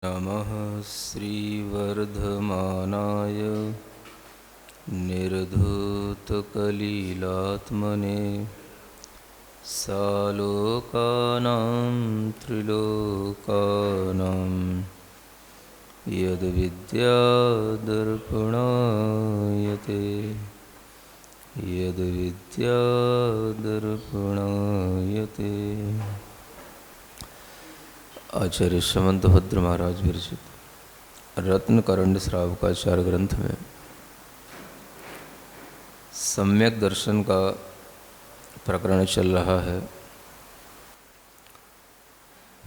नमः श्रीवर्धमानाय निर्धूतकलिलात्मने सालोकानां त्रिलोकानां यद्विद्यादर्पणायते यद्विद्यादर्पणायते। आचार्य समंतभद्र महाराज विरचित रत्नकरंड श्रावकाचार्य ग्रंथ में सम्यक दर्शन का प्रकरण चल रहा है।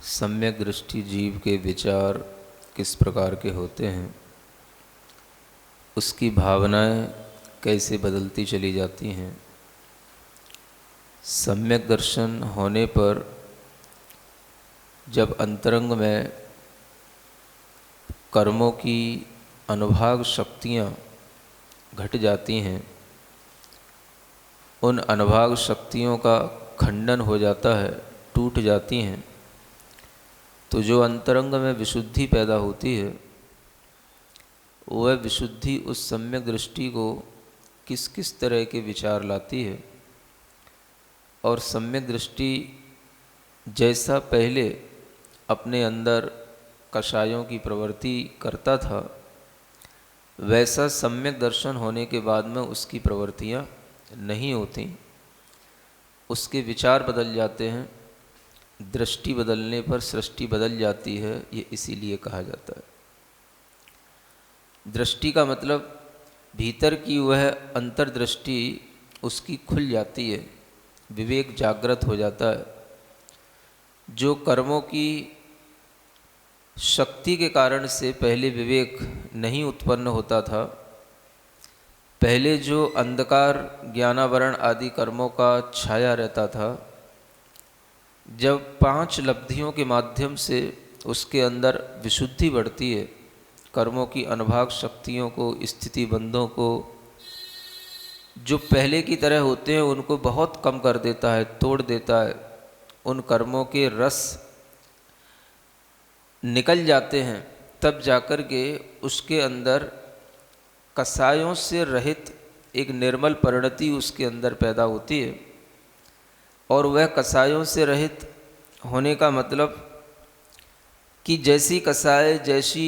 सम्यक दृष्टि जीव के विचार किस प्रकार के होते हैं, उसकी भावनाएं कैसे बदलती चली जाती हैं। सम्यक दर्शन होने पर जब अंतरंग में कर्मों की अनुभाग शक्तियाँ घट जाती हैं, उन अनुभाग शक्तियों का खंडन हो जाता है, टूट जाती हैं, तो जो अंतरंग में विशुद्धि पैदा होती है, वह विशुद्धि उस सम्यक दृष्टि को किस किस तरह के विचार लाती है। और सम्यक दृष्टि जैसा पहले अपने अंदर कषायों की प्रवृत्ति करता था, वैसा सम्यक दर्शन होने के बाद में उसकी प्रवृत्तियाँ नहीं होती, उसके विचार बदल जाते हैं। दृष्टि बदलने पर सृष्टि बदल जाती है, ये इसीलिए कहा जाता है। दृष्टि का मतलब भीतर की वह अंतर्दृष्टि उसकी खुल जाती है, विवेक जागृत हो जाता है। जो कर्मों की शक्ति के कारण से पहले विवेक नहीं उत्पन्न होता था, पहले जो अंधकार ज्ञानावरण आदि कर्मों का छाया रहता था, जब 5 लब्धियों के माध्यम से उसके अंदर विशुद्धि बढ़ती है, कर्मों की अनुभाग शक्तियों को, स्थिति बंधों को जो पहले की तरह होते हैं उनको बहुत कम कर देता है, तोड़ देता है। उन कर्मों के रस निकल जाते हैं, तब जाकर के उसके अंदर कसायों से रहित एक निर्मल परिणति उसके अंदर पैदा होती है। और वह कसायों से रहित होने का मतलब कि जैसी कसाय, जैसी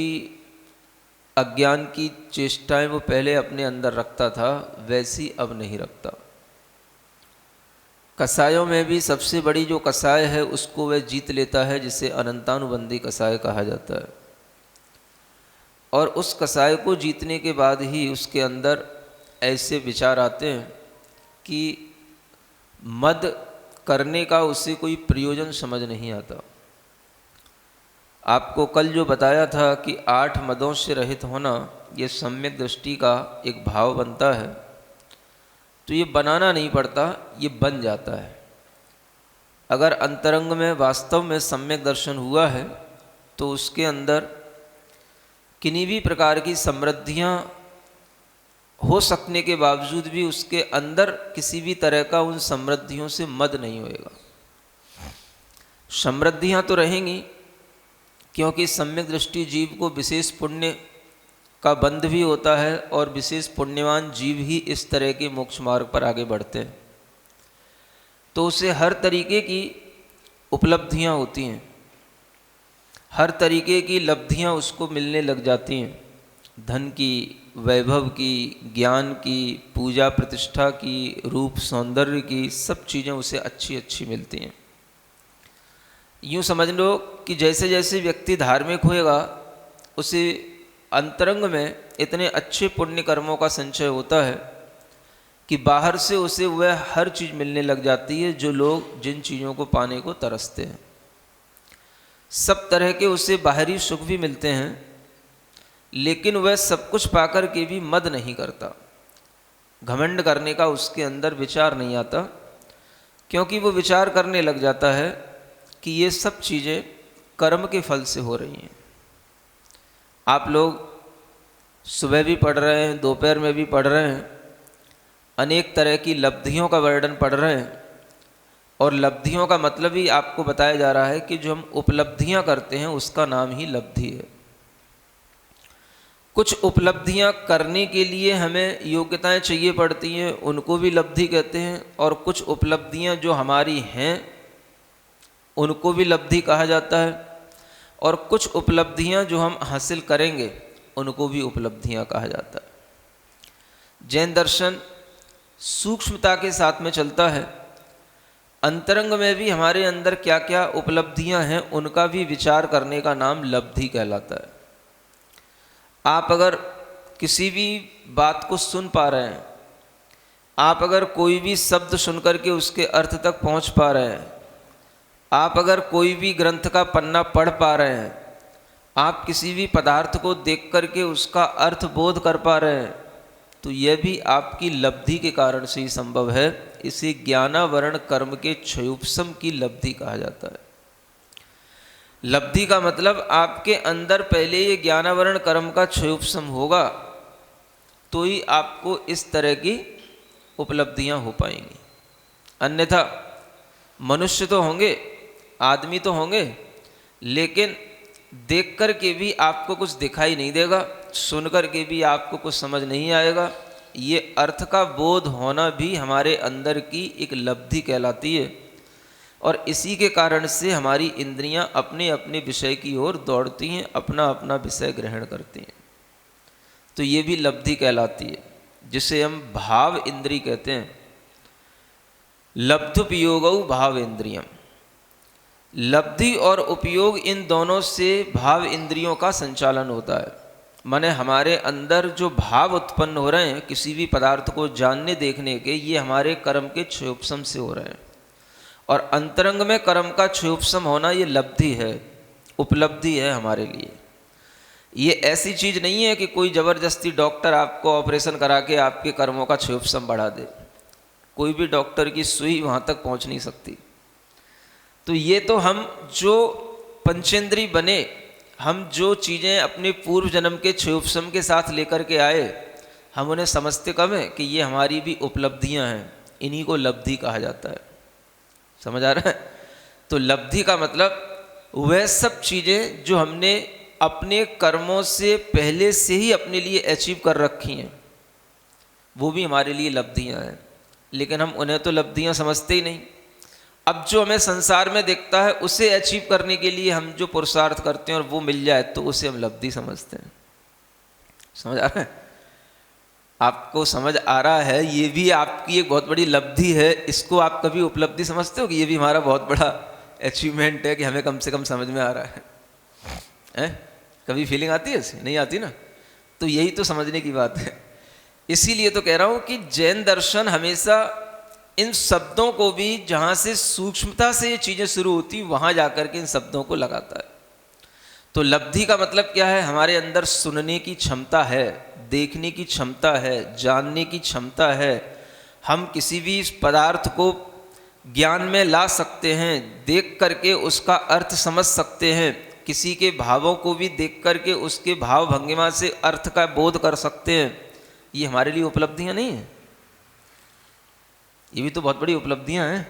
अज्ञान की चेष्टाएं वो पहले अपने अंदर रखता था, वैसी अब नहीं रखता। कसायों में भी सबसे बड़ी जो कसाय है उसको वह जीत लेता है, जिसे अनंतानुबंधी कसाय कहा जाता है। और उस कसाय को जीतने के बाद ही उसके अंदर ऐसे विचार आते हैं कि मद करने का उसे कोई प्रयोजन समझ नहीं आता। आपको कल जो बताया था कि 8 मदों से रहित होना, ये सम्यक दृष्टि का एक भाव बनता है। तो ये बनाना नहीं पड़ता, ये बन जाता है। अगर अंतरंग में वास्तव में सम्यक दर्शन हुआ है तो उसके अंदर किन्हीं भी प्रकार की समृद्धियाँ हो सकने के बावजूद भी उसके अंदर किसी भी तरह का उन समृद्धियों से मद नहीं होएगा। समृद्धियाँ तो रहेंगी, क्योंकि सम्यक दृष्टि जीव को विशेष पुण्य का बंध भी होता है, और विशेष पुण्यवान जीव ही इस तरह के मोक्ष मार्ग पर आगे बढ़ते हैं। तो उसे हर तरीके की उपलब्धियां होती हैं, हर तरीके की लब्धियां उसको मिलने लग जाती हैं। धन की, वैभव की, ज्ञान की, पूजा प्रतिष्ठा की, रूप सौंदर्य की, सब चीज़ें उसे अच्छी अच्छी मिलती हैं। यूँ समझ लो कि जैसे जैसे व्यक्ति धार्मिक होएगा, उसे अंतरंग में इतने अच्छे पुण्य कर्मों का संचय होता है कि बाहर से उसे वह हर चीज़ मिलने लग जाती है जो लोग जिन चीज़ों को पाने को तरसते हैं। सब तरह के उसे बाहरी सुख भी मिलते हैं, लेकिन वह सब कुछ पाकर के भी मद नहीं करता। घमंड करने का उसके अंदर विचार नहीं आता, क्योंकि वो विचार करने लग जाता है कि ये सब चीज़ें कर्म के फल से हो रही हैं। आप लोग सुबह भी पढ़ रहे हैं, दोपहर में भी पढ़ रहे हैं, अनेक तरह की लब्धियों का वर्णन पढ़ रहे हैं। और लब्धियों का मतलब ही आपको बताया जा रहा है कि जो हम उपलब्धियां करते हैं उसका नाम ही लब्धि है। कुछ उपलब्धियां करने के लिए हमें योग्यताएं चाहिए पड़ती हैं, उनको भी लब्धि कहते हैं। और कुछ उपलब्धियां जो हमारी हैं उनको भी लब्धि कहा जाता है। और कुछ उपलब्धियां जो हम हासिल करेंगे उनको भी उपलब्धियां कहा जाता है। जैन दर्शन सूक्ष्मता के साथ में चलता है। अंतरंग में भी हमारे अंदर क्या क्या उपलब्धियां हैं उनका भी विचार करने का नाम लब्धि कहलाता है। आप अगर किसी भी बात को सुन पा रहे हैं, आप अगर कोई भी शब्द सुनकर के उसके अर्थ तक पहुंच पा रहे हैं, आप अगर कोई भी ग्रंथ का पन्ना पढ़ पा रहे हैं, आप किसी भी पदार्थ को देख करके उसका अर्थ बोध कर पा रहे हैं, तो यह भी आपकी लब्धि के कारण से ही संभव है। इसे ज्ञानावरण कर्म के क्षयोपशम की लब्धि कहा जाता है। लब्धि का मतलब आपके अंदर पहले ये ज्ञानावरण कर्म का क्षयोपशम होगा तो ही आपको इस तरह की उपलब्धियां हो पाएंगी। अन्यथा मनुष्य तो होंगे, आदमी तो होंगे, लेकिन देख कर के भी आपको कुछ दिखाई नहीं देगा, सुन कर के भी आपको कुछ समझ नहीं आएगा। ये अर्थ का बोध होना भी हमारे अंदर की एक लब्धि कहलाती है। और इसी के कारण से हमारी इंद्रियां अपने अपने विषय की ओर दौड़ती हैं, अपना अपना विषय ग्रहण करती हैं। तो ये भी लब्धि कहलाती है, जिसे हम भाव इंद्रिय कहते हैं। लब्धुपयोगौ भाव इंद्रियम। लब्धि और उपयोग इन दोनों से भाव इंद्रियों का संचालन होता है। माने हमारे अंदर जो भाव उत्पन्न हो रहे हैं किसी भी पदार्थ को जानने देखने के, ये हमारे कर्म के क्षयोपशम से हो रहे हैं। और अंतरंग में कर्म का क्षयोपशम होना ये लब्धि है, उपलब्धि है हमारे लिए। ये ऐसी चीज़ नहीं है कि कोई ज़बरदस्ती डॉक्टर आपको ऑपरेशन करा के आपके कर्मों का क्षयोपशम बढ़ा दे। कोई भी डॉक्टर की सुई वहाँ तक पहुँच नहीं सकती। तो ये तो हम जो पंचेंद्री बने, हम जो चीज़ें अपने पूर्व जन्म के क्षयोपशम के साथ लेकर के आए, हम उन्हें समझते कम है कि ये हमारी भी उपलब्धियां हैं। इन्हीं को लब्धि कहा जाता है। समझ आ रहा है? तो लब्धि का मतलब वह सब चीज़ें जो हमने अपने कर्मों से पहले से ही अपने लिए अचीव कर रखी हैं, वो भी हमारे लिए लब्धियां हैं। लेकिन हम उन्हें तो लब्धियां समझते ही नहीं। अब जो हमें संसार में दिखता है उसे अचीव करने के लिए हम जो पुरुषार्थ करते हैं और वो मिल जाए तो उसे हम लब्धि समझते हैं। समझ आ रहा है? आपको समझ आ रहा है? ये भी आपकी एक बहुत बड़ी लब्धि है। इसको आप कभी उपलब्धि समझते हो कि ये भी हमारा बहुत बड़ा अचीवमेंट है कि हमें कम से कम समझ में आ रहा है? कभी फीलिंग आती है ऐसी? नहीं आती ना? तो यही तो समझने की बात है। इसीलिए तो कह रहा हूँ कि जैन दर्शन हमेशा इन शब्दों को भी, जहाँ से सूक्ष्मता से ये चीज़ें शुरू होती, वहाँ जाकर के इन शब्दों को लगाता है। तो लब्धि का मतलब क्या है? हमारे अंदर सुनने की क्षमता है, देखने की क्षमता है, जानने की क्षमता है। हम किसी भी पदार्थ को ज्ञान में ला सकते हैं, देख करके उसका अर्थ समझ सकते हैं। किसी के भावों को भी देख करके उसके भाव भंगिमा से अर्थ का बोध कर सकते हैं। ये हमारे लिए उपलब्धियाँ नहीं हैं? ये भी तो बहुत बड़ी उपलब्धियां हैं,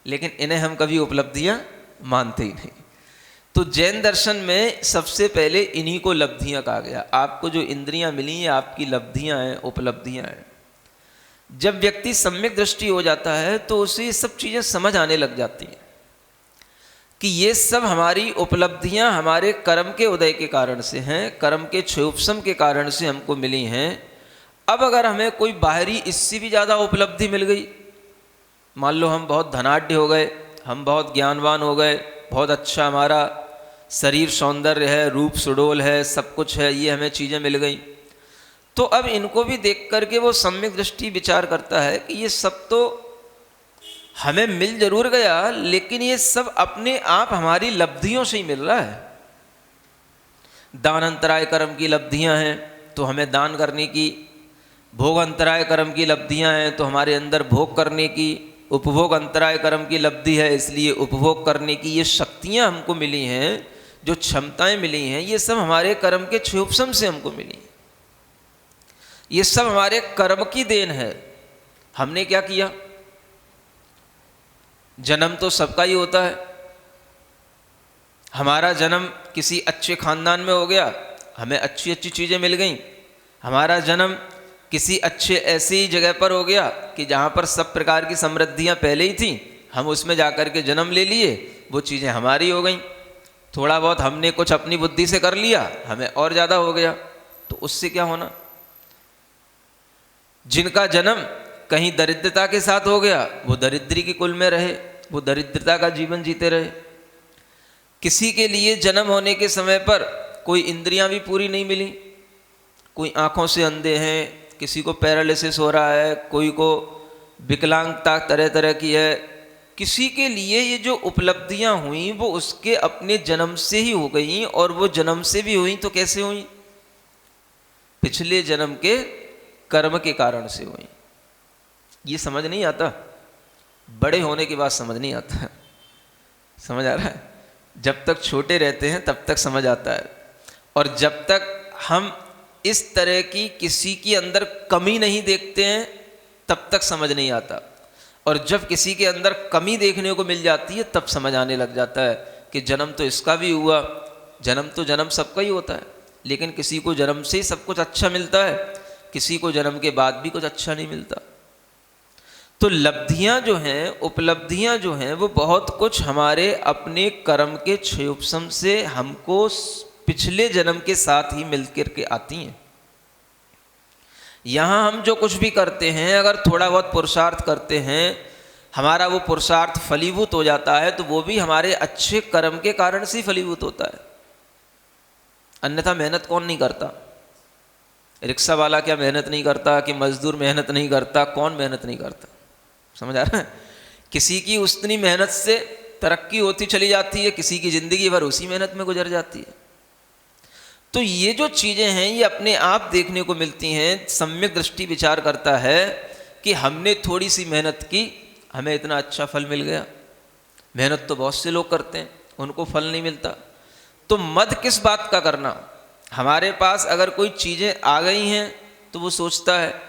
लेकिन इन्हें हम कभी उपलब्धियां मानते ही नहीं। तो जैन दर्शन में सबसे पहले इन्हीं को लब्धियां कहा गया। आपको जो इंद्रियां मिली हैं आपकी लब्धियां हैं, उपलब्धियां हैं। जब व्यक्ति सम्यक दृष्टि हो जाता है तो उसे ये सब चीज़ें समझ आने लग जाती हैं कि ये सब हमारी उपलब्धियां हमारे कर्म के उदय के कारण से हैं, कर्म के क्षयोपशम के कारण से हमको मिली हैं। अब अगर हमें कोई बाहरी इससे भी ज़्यादा उपलब्धि मिल गई, मान लो हम बहुत धनाढ्य हो गए, हम बहुत ज्ञानवान हो गए, बहुत अच्छा हमारा शरीर सौंदर्य है, रूप सुडोल है, सब कुछ है, ये हमें चीज़ें मिल गई, तो अब इनको भी देख करके वो सम्यक दृष्टि विचार करता है कि ये सब तो हमें मिल जरूर गया, लेकिन ये सब अपने आप हमारी लब्धियों से ही मिल रहा है। दान अंतराय कर्म की लब्धियां हैं तो हमें दान करने की, भोग अंतराय कर्म की लब्धियां हैं तो हमारे अंदर भोग करने की, उपभोग अंतराय कर्म की लब्धि है इसलिए उपभोग करने की ये शक्तियां हमको मिली हैं, जो क्षमताएं मिली हैं, ये सब हमारे कर्म के क्षयोपशम से हमको मिली। ये सब हमारे कर्म की देन है। हमने क्या किया? जन्म तो सबका ही होता है। हमारा जन्म किसी अच्छे खानदान में हो गया, हमें अच्छी अच्छी चीज़ें मिल गईं, हमारा जन्म किसी अच्छे ऐसी जगह पर हो गया कि जहाँ पर सब प्रकार की समृद्धियाँ पहले ही थीं, हम उसमें जाकर के जन्म ले लिए, वो चीज़ें हमारी हो गईं। थोड़ा बहुत हमने कुछ अपनी बुद्धि से कर लिया, हमें और ज़्यादा हो गया, तो उससे क्या होना। जिनका जन्म कहीं दरिद्रता के साथ हो गया, वो दरिद्री के कुल में रहे, वो दरिद्रता का जीवन जीते रहे। किसी के लिए जन्म होने के समय पर कोई इंद्रियां भी पूरी नहीं मिली, कोई आंखों से अंधे हैं, किसी को पैरालिसिस हो रहा है, कोई को विकलांगता तरह तरह की है। किसी के लिए ये जो उपलब्धियां हुई वो उसके अपने जन्म से ही हो गई, और वो जन्म से भी हुई तो कैसे हुई, पिछले जन्म के कर्म के कारण से हुई। ये समझ नहीं आता, बड़े होने के बाद समझ नहीं आता। समझ आ रहा है? जब तक छोटे रहते हैं तब तक समझ आता है, और जब तक हम इस तरह की किसी के अंदर कमी नहीं देखते हैं तब तक समझ नहीं आता। और जब किसी के अंदर कमी देखने को मिल जाती है तब समझ आने लग जाता है कि जन्म तो इसका भी हुआ, जन्म तो जन्म सबका ही होता है, लेकिन किसी को जन्म से ही सब कुछ अच्छा मिलता है, किसी को जन्म के बाद भी कुछ अच्छा नहीं मिलता। तो लब्धियां जो हैं, उपलब्धियां जो हैं, वो बहुत कुछ हमारे अपने कर्म के क्षयोपशम से हमको पिछले जन्म के साथ ही मिल करके आती हैं। यहाँ हम जो कुछ भी करते हैं, अगर थोड़ा बहुत पुरुषार्थ करते हैं, हमारा वो पुरुषार्थ फलीभूत हो जाता है, तो वो भी हमारे अच्छे कर्म के कारण से फलीभूत होता है। अन्यथा मेहनत कौन नहीं करता? रिक्शा वाला क्या मेहनत नहीं करता, कि मजदूर मेहनत नहीं करता? कौन मेहनत नहीं करता? समझ आ रहा है? किसी की उतनी मेहनत से तरक्की होती चली जाती है, किसी की ज़िंदगी भर उसी मेहनत में गुजर जाती है। तो ये जो चीज़ें हैं ये अपने आप देखने को मिलती हैं। सम्यक दृष्टि विचार करता है कि हमने थोड़ी सी मेहनत की, हमें इतना अच्छा फल मिल गया। मेहनत तो बहुत से लोग करते हैं, उनको फल नहीं मिलता। तो मद किस बात का करना? हमारे पास अगर कोई चीज़ें आ गई हैं तो वो सोचता है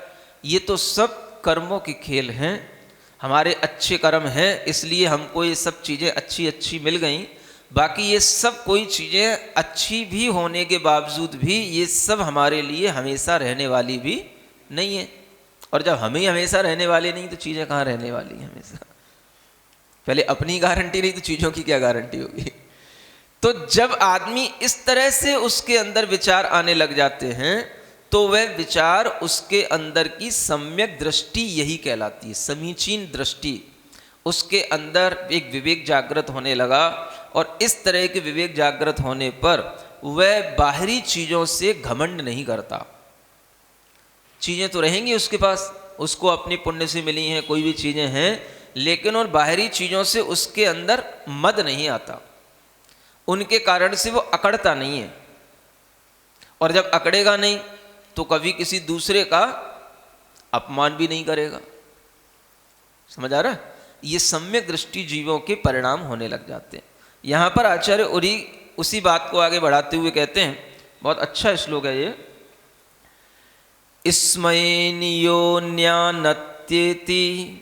ये तो सब कर्मों के खेल हैं, हमारे अच्छे कर्म हैं, इसलिए हमको ये सब चीज़ें अच्छी अच्छी मिल गईं। बाकी ये सब कोई चीज़ें अच्छी भी होने के बावजूद भी ये सब हमारे लिए हमेशा रहने वाली भी नहीं है। और जब हम ही हमेशा रहने वाले नहीं तो चीज़ें कहाँ रहने वाली हैं हमेशा? पहले अपनी गारंटी नहीं तो चीज़ों की क्या गारंटी होगी? तो जब आदमी इस तरह से उसके अंदर विचार आने लग जाते हैं तो वह विचार उसके अंदर की सम्यक दृष्टि यही कहलाती है, समीचीन दृष्टि। उसके अंदर एक विवेक जागृत होने लगा, और इस तरह के विवेक जागृत होने पर वह बाहरी चीज़ों से घमंड नहीं करता। चीज़ें तो रहेंगी उसके पास, उसको अपनी पुण्य से मिली हैं, कोई भी चीज़ें हैं, लेकिन और बाहरी चीज़ों से उसके अंदर मद नहीं आता, उनके कारण से वो अकड़ता नहीं है। और जब अकड़ेगा नहीं तो कभी किसी दूसरे का अपमान भी नहीं करेगा। समझ आ रहा है? ये सम्यक दृष्टि जीवों के परिणाम होने लग जाते हैं। यहाँ पर आचार्य उरी उसी बात को आगे बढ़ाते हुए कहते हैं, बहुत अच्छा श्लोक है ये, स्मैन्योन्यानत्येति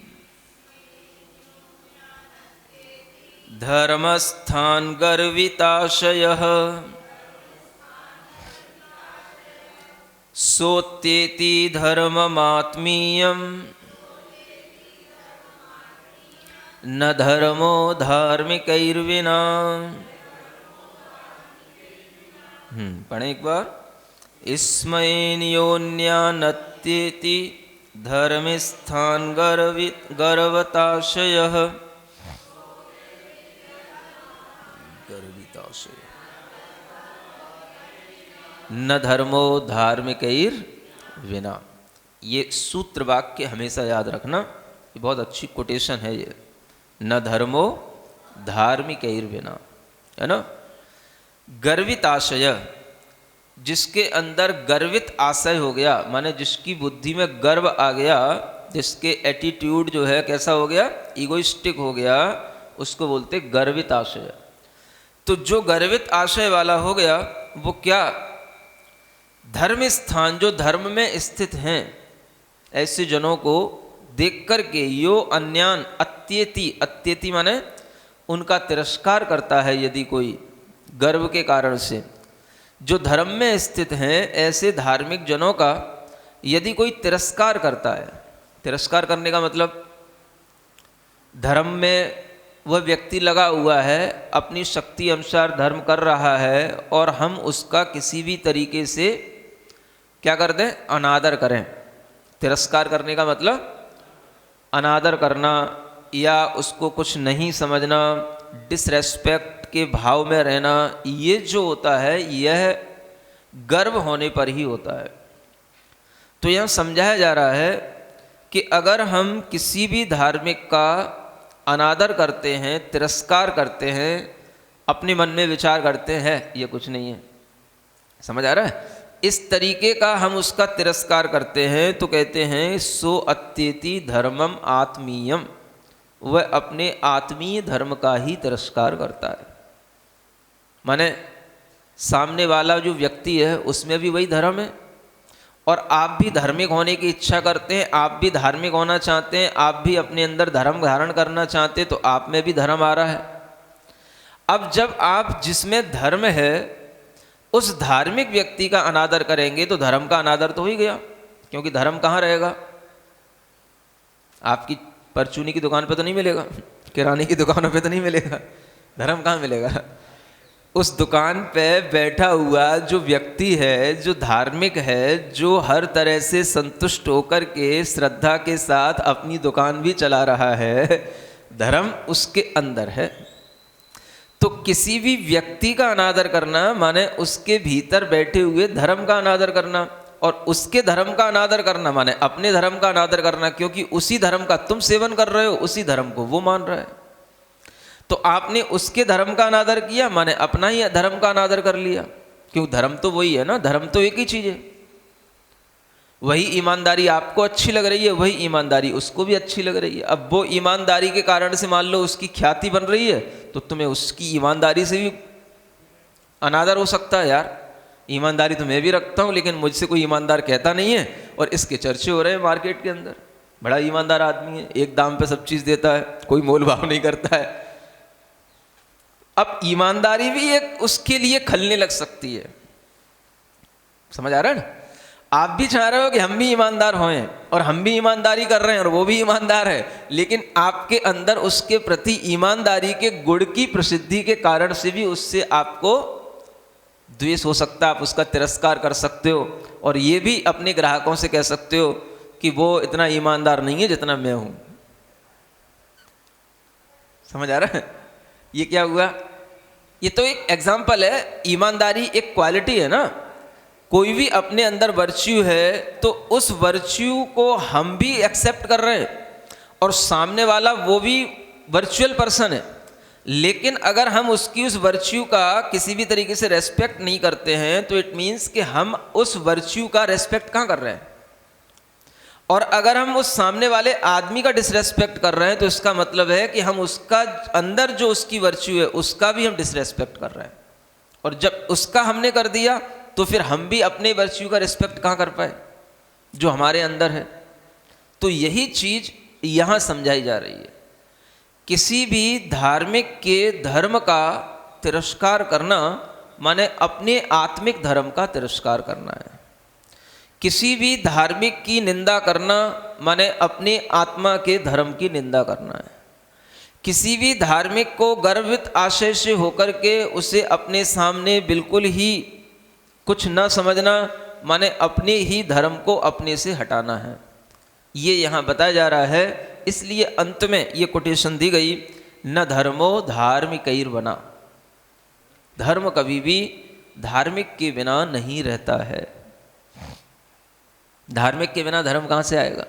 धर्मस्थान गर्विताशयः सोत्येति धर्ममात्मीयम् न धर्मो धार्मिकैर्विना। पढ़ें एक बार। स्मैन्योन्यानत्येति धर्मस्थान गर्वताशयः न धर्मो धार्मिकैर्विना। ये सूत्र वाक्य हमेशा याद रखना, ये बहुत अच्छी कोटेशन है ये। न धर्मो धार्मिकैर्विना, है ना। गर्वित आशय, जिसके अंदर गर्वित आशय हो गया, माने जिसकी बुद्धि में गर्व आ गया, जिसके एटीट्यूड जो है कैसा हो गया, ईगोइस्टिक हो गया, उसको बोलते गर्वित आशय। तो जो गर्वित आशय वाला हो गया वो क्या, धर्म स्थान, जो धर्म में स्थित हैं ऐसे जनों को देख कर के यो अन्यान अत्येति, अत्येति माने उनका तिरस्कार करता है यदि कोई गर्व के कारण से, जो धर्म में स्थित हैं ऐसे धार्मिक जनों का यदि कोई तिरस्कार करता है, तिरस्कार करने का मतलब धर्म में वह व्यक्ति लगा हुआ है, अपनी शक्ति अनुसार धर्म कर रहा है और हम उसका किसी भी तरीके से क्या कर दें, अनादर करें। तिरस्कार करने का मतलब अनादर करना या उसको कुछ नहीं समझना, डिसरेस्पेक्ट के भाव में रहना, ये जो होता है यह गर्व होने पर ही होता है। तो यह समझाया जा रहा है कि अगर हम किसी भी धार्मिक का अनादर करते हैं, तिरस्कार करते हैं, अपने मन में विचार करते हैं ये कुछ नहीं है, समझ आ रहा है, इस तरीके का हम उसका तिरस्कार करते हैं तो कहते हैं सो अत्येति धर्मम आत्मीयम, वह अपने आत्मीय धर्म का ही तिरस्कार करता है। माने सामने वाला जो व्यक्ति है उसमें भी वही धर्म है और आप भी धार्मिक होने की इच्छा करते हैं, आप भी धार्मिक होना चाहते हैं, आप भी अपने अंदर धर्म धारण करना चाहते हैं, तो आप में भी धर्म आ रहा है। अब जब आप जिसमें धर्म है उस धार्मिक व्यक्ति का अनादर करेंगे तो धर्म का अनादर तो हो ही गया, क्योंकि धर्म कहाँ रहेगा, आपकी परचूनी की दुकान पे तो नहीं मिलेगा, किराने की दुकानों पे तो नहीं मिलेगा, धर्म कहाँ मिलेगा। उस दुकान पे बैठा हुआ जो व्यक्ति है, जो धार्मिक है, जो हर तरह से संतुष्ट होकर के श्रद्धा के साथ अपनी दुकान भी चला रहा है, धर्म उसके अंदर है। तो किसी भी व्यक्ति का अनादर करना माने उसके भीतर बैठे हुए धर्म का अनादर करना, और उसके धर्म का अनादर करना माने अपने धर्म का अनादर करना, क्योंकि उसी धर्म का तुम सेवन कर रहे हो, उसी धर्म को वो मान रहा है। तो आपने उसके धर्म का अनादर किया माने अपना ही धर्म का अनादर कर लिया, क्यों धर्म तो वही है ना, धर्म तो एक ही चीज है। वही ईमानदारी आपको अच्छी लग रही है, वही ईमानदारी उसको भी अच्छी लग रही है। अब वो ईमानदारी के कारण से मान लो उसकी ख्याति बन रही है तो तुम्हें उसकी ईमानदारी से भी अनादर हो सकता है। यार ईमानदारी तो मैं भी रखता हूँ लेकिन मुझसे कोई ईमानदार कहता नहीं है और इसके चर्चे हो रहे हैं मार्केट के अंदर, बड़ा ईमानदार आदमी है, एक दाम पे सब चीज़ देता है, कोई मोल भाव नहीं करता है। अब ईमानदारी भी एक उसके लिए खलने लग सकती है, समझ आ रहा है ना। आप भी चाह रहे हो कि हम भी ईमानदार हों और हम भी ईमानदारी कर रहे हैं और वो भी ईमानदार है, लेकिन आपके अंदर उसके प्रति ईमानदारी के गुण की प्रसिद्धि के कारण से भी उससे आपको द्वेष हो सकता है, आप उसका तिरस्कार कर सकते हो और ये भी अपने ग्राहकों से कह सकते हो कि वो इतना ईमानदार नहीं है जितना मैं हूं। समझ आ रहा है, ये क्या हुआ, ये तो एक एग्जाम्पल है। ईमानदारी एक क्वालिटी है ना, कोई भी अपने अंदर वर्च्यू है तो उस वर्च्यू को हम भी एक्सेप्ट कर रहे हैं और सामने वाला वो भी वर्चुअल पर्सन है, लेकिन अगर हम उसकी उस वर्च्यू का किसी भी तरीके से रेस्पेक्ट नहीं करते हैं तो इट मीन्स कि हम उस वर्च्यू का रेस्पेक्ट कहाँ कर रहे हैं। और अगर हम उस सामने वाले आदमी का डिसरेस्पेक्ट कर रहे हैं तो इसका मतलब है कि हम उसका अंदर जो उसकी वर्च्यू है उसका भी हम डिसरेस्पेक्ट कर रहे हैं, और जब उसका हमने कर दिया तो फिर हम भी अपने वर्च्यू का रिस्पेक्ट कहाँ कर पाए जो हमारे अंदर है। तो यही चीज यहां समझाई जा रही है। किसी भी धार्मिक के धर्म का तिरस्कार करना माने अपने आत्मिक धर्म का तिरस्कार करना है। किसी भी धार्मिक की निंदा करना माने अपने आत्मा के धर्म की निंदा करना है। किसी भी धार्मिक को गर्वित आशय से होकर के उसे अपने सामने बिल्कुल ही कुछ न समझना माने अपने ही धर्म को अपने से हटाना है, ये यहाँ बताया जा रहा है। इसलिए अंत में ये कोटेशन दी गई, न धर्मो धार्मिकैर्विना, धर्म कभी भी धार्मिक के बिना नहीं रहता है। धार्मिक के बिना धर्म कहाँ से आएगा,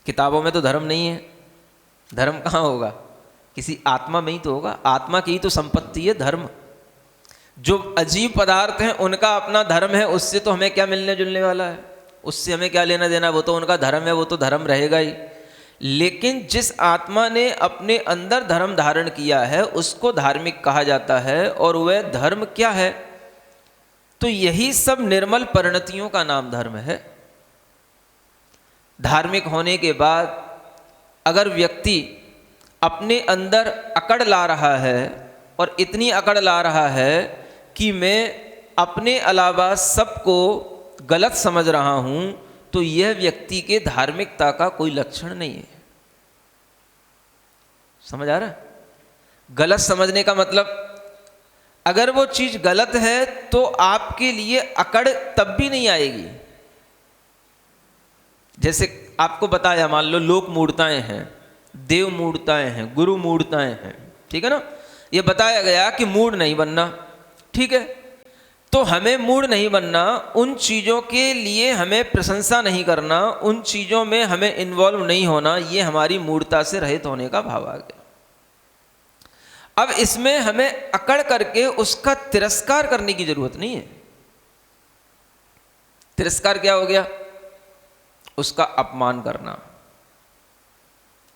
किताबों में तो धर्म नहीं है, धर्म कहाँ होगा, किसी आत्मा में ही तो होगा। आत्मा की ही तो संपत्ति है धर्म। जो अजीब पदार्थ हैं उनका अपना धर्म है, उससे तो हमें क्या मिलने जुलने वाला है, उससे हमें क्या लेना देना, वो तो उनका धर्म है, वो तो धर्म रहेगा ही। लेकिन जिस आत्मा ने अपने अंदर धर्म धारण किया है उसको धार्मिक कहा जाता है। और वह धर्म क्या है, तो यही सब निर्मल परिणतियों का नाम धर्म है। धार्मिक होने के बाद अगर व्यक्ति अपने अंदर अकड़ ला रहा है और इतनी अकड़ ला रहा है कि मैं अपने अलावा सबको गलत समझ रहा हूं तो यह व्यक्ति के धार्मिकता का कोई लक्षण नहीं है। समझ आ रहा है? गलत समझने का मतलब, अगर वो चीज गलत है तो आपके लिए अकड़ तब भी नहीं आएगी। जैसे आपको बताया, मान लो लोक मूर्ताएं हैं, देव मूर्ताएं हैं, गुरु मूर्ताएं हैं, ठीक है ना, ये बताया गया कि मूढ़ नहीं बनना, ठीक है। तो हमें मूढ़ नहीं बनना, उन चीज़ों के लिए हमें प्रशंसा नहीं करना, उन चीज़ों में हमें इन्वॉल्व नहीं होना, ये हमारी मूढ़ता से रहित होने का भाव आ गया। अब इसमें हमें अकड़ करके उसका तिरस्कार करने की जरूरत नहीं है। तिरस्कार क्या हो गया? उसका अपमान करना।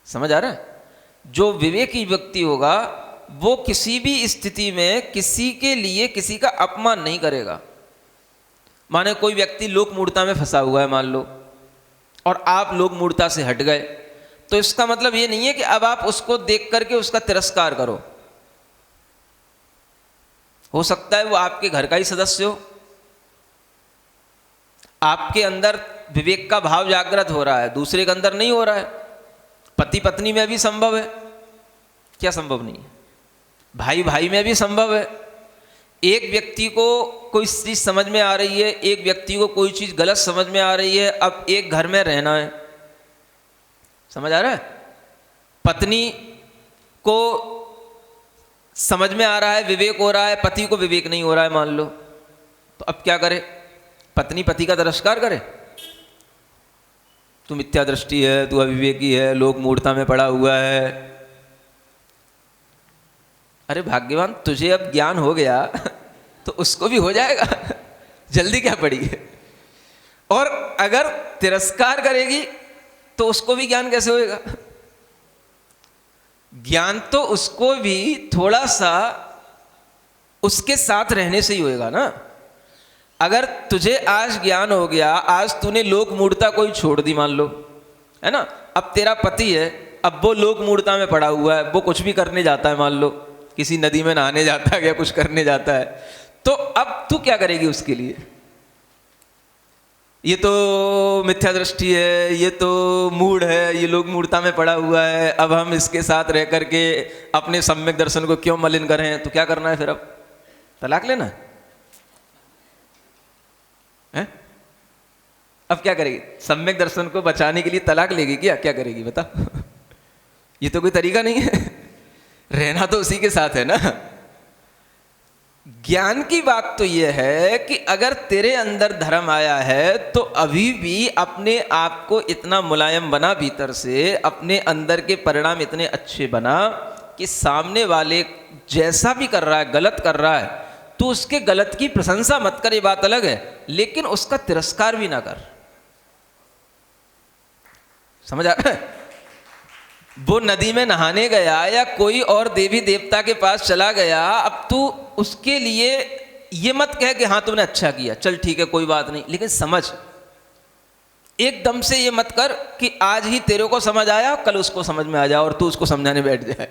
समझ आ रहा है? जो विवेकी व्यक्ति होगा वो किसी भी स्थिति में किसी के लिए किसी का अपमान नहीं करेगा। माने कोई व्यक्ति लोक मूढ़ता में फंसा हुआ है मान लो, और आप लोक मूढ़ता से हट गए, तो इसका मतलब ये नहीं है कि अब आप उसको देख करके उसका तिरस्कार करो। हो सकता है वो आपके घर का ही सदस्य हो, आपके अंदर विवेक का भाव जागृत हो रहा है, दूसरे के अंदर नहीं हो रहा है। पति पत्नी में भी संभव है, क्या संभव नहीं है? भाई भाई में भी संभव है। एक व्यक्ति को कोई चीज समझ में आ रही है, एक व्यक्ति को कोई चीज गलत समझ में आ रही है, अब एक घर में रहना है। समझ आ रहा है? पत्नी को समझ में आ रहा है, विवेक हो रहा है, पति को विवेक नहीं हो रहा है मान लो, तो अब क्या करे? पत्नी पति का तिरस्कार करे, तू मिथ्या दृष्टि है, तू अविवेकी है, लोक मूढ़ता में पड़ा हुआ है। अरे भाग्यवान, तुझे अब ज्ञान हो गया तो उसको भी हो जाएगा, जल्दी क्या पड़ी है? और अगर तिरस्कार करेगी तो उसको भी ज्ञान कैसे होएगा? ज्ञान तो उसको भी थोड़ा सा उसके साथ रहने से ही होएगा ना। अगर तुझे आज ज्ञान हो गया, आज तूने लोक मूढ़ता कोई छोड़ दी मान लो, है ना, अब तेरा पति है, अब वो लोक मूढ़ता में पड़ा हुआ है, वो कुछ भी करने जाता है मान लो, किसी नदी में नहाने जाता है या कुछ करने जाता है, तो अब तू क्या करेगी उसके लिए? ये तो मिथ्या दृष्टि है, ये तो मूढ़ है, ये लोक मूढ़ता में पड़ा हुआ है, अब हम इसके साथ रह करके अपने सम्यक दर्शन को क्यों मलिन करें? तो क्या करना है फिर? अब तलाक लेना है? अब क्या करेगी? सम्यक दर्शन को बचाने के लिए तलाक लेगी क्या? क्या करेगी बता? ये तो कोई तरीका नहीं है, रहना तो उसी के साथ है ना। ज्ञान की बात तो यह है कि अगर तेरे अंदर धर्म आया है तो अभी भी अपने आप को इतना मुलायम बना भीतर से, अपने अंदर के परिणाम इतने अच्छे बना कि सामने वाले जैसा भी कर रहा है, गलत कर रहा है, तो उसके गलत की प्रशंसा मत कर, ये बात अलग है, लेकिन उसका तिरस्कार भी ना कर। समझ आ रहा है? वो नदी में नहाने गया या कोई और देवी देवता के पास चला गया, अब तू उसके लिए ये मत कह कि हाँ तुमने अच्छा किया, चल ठीक है कोई बात नहीं, लेकिन समझ, एकदम से ये मत कर कि आज ही तेरे को समझ आया कल उसको समझ में आ जाए और तू उसको समझाने बैठ जाए।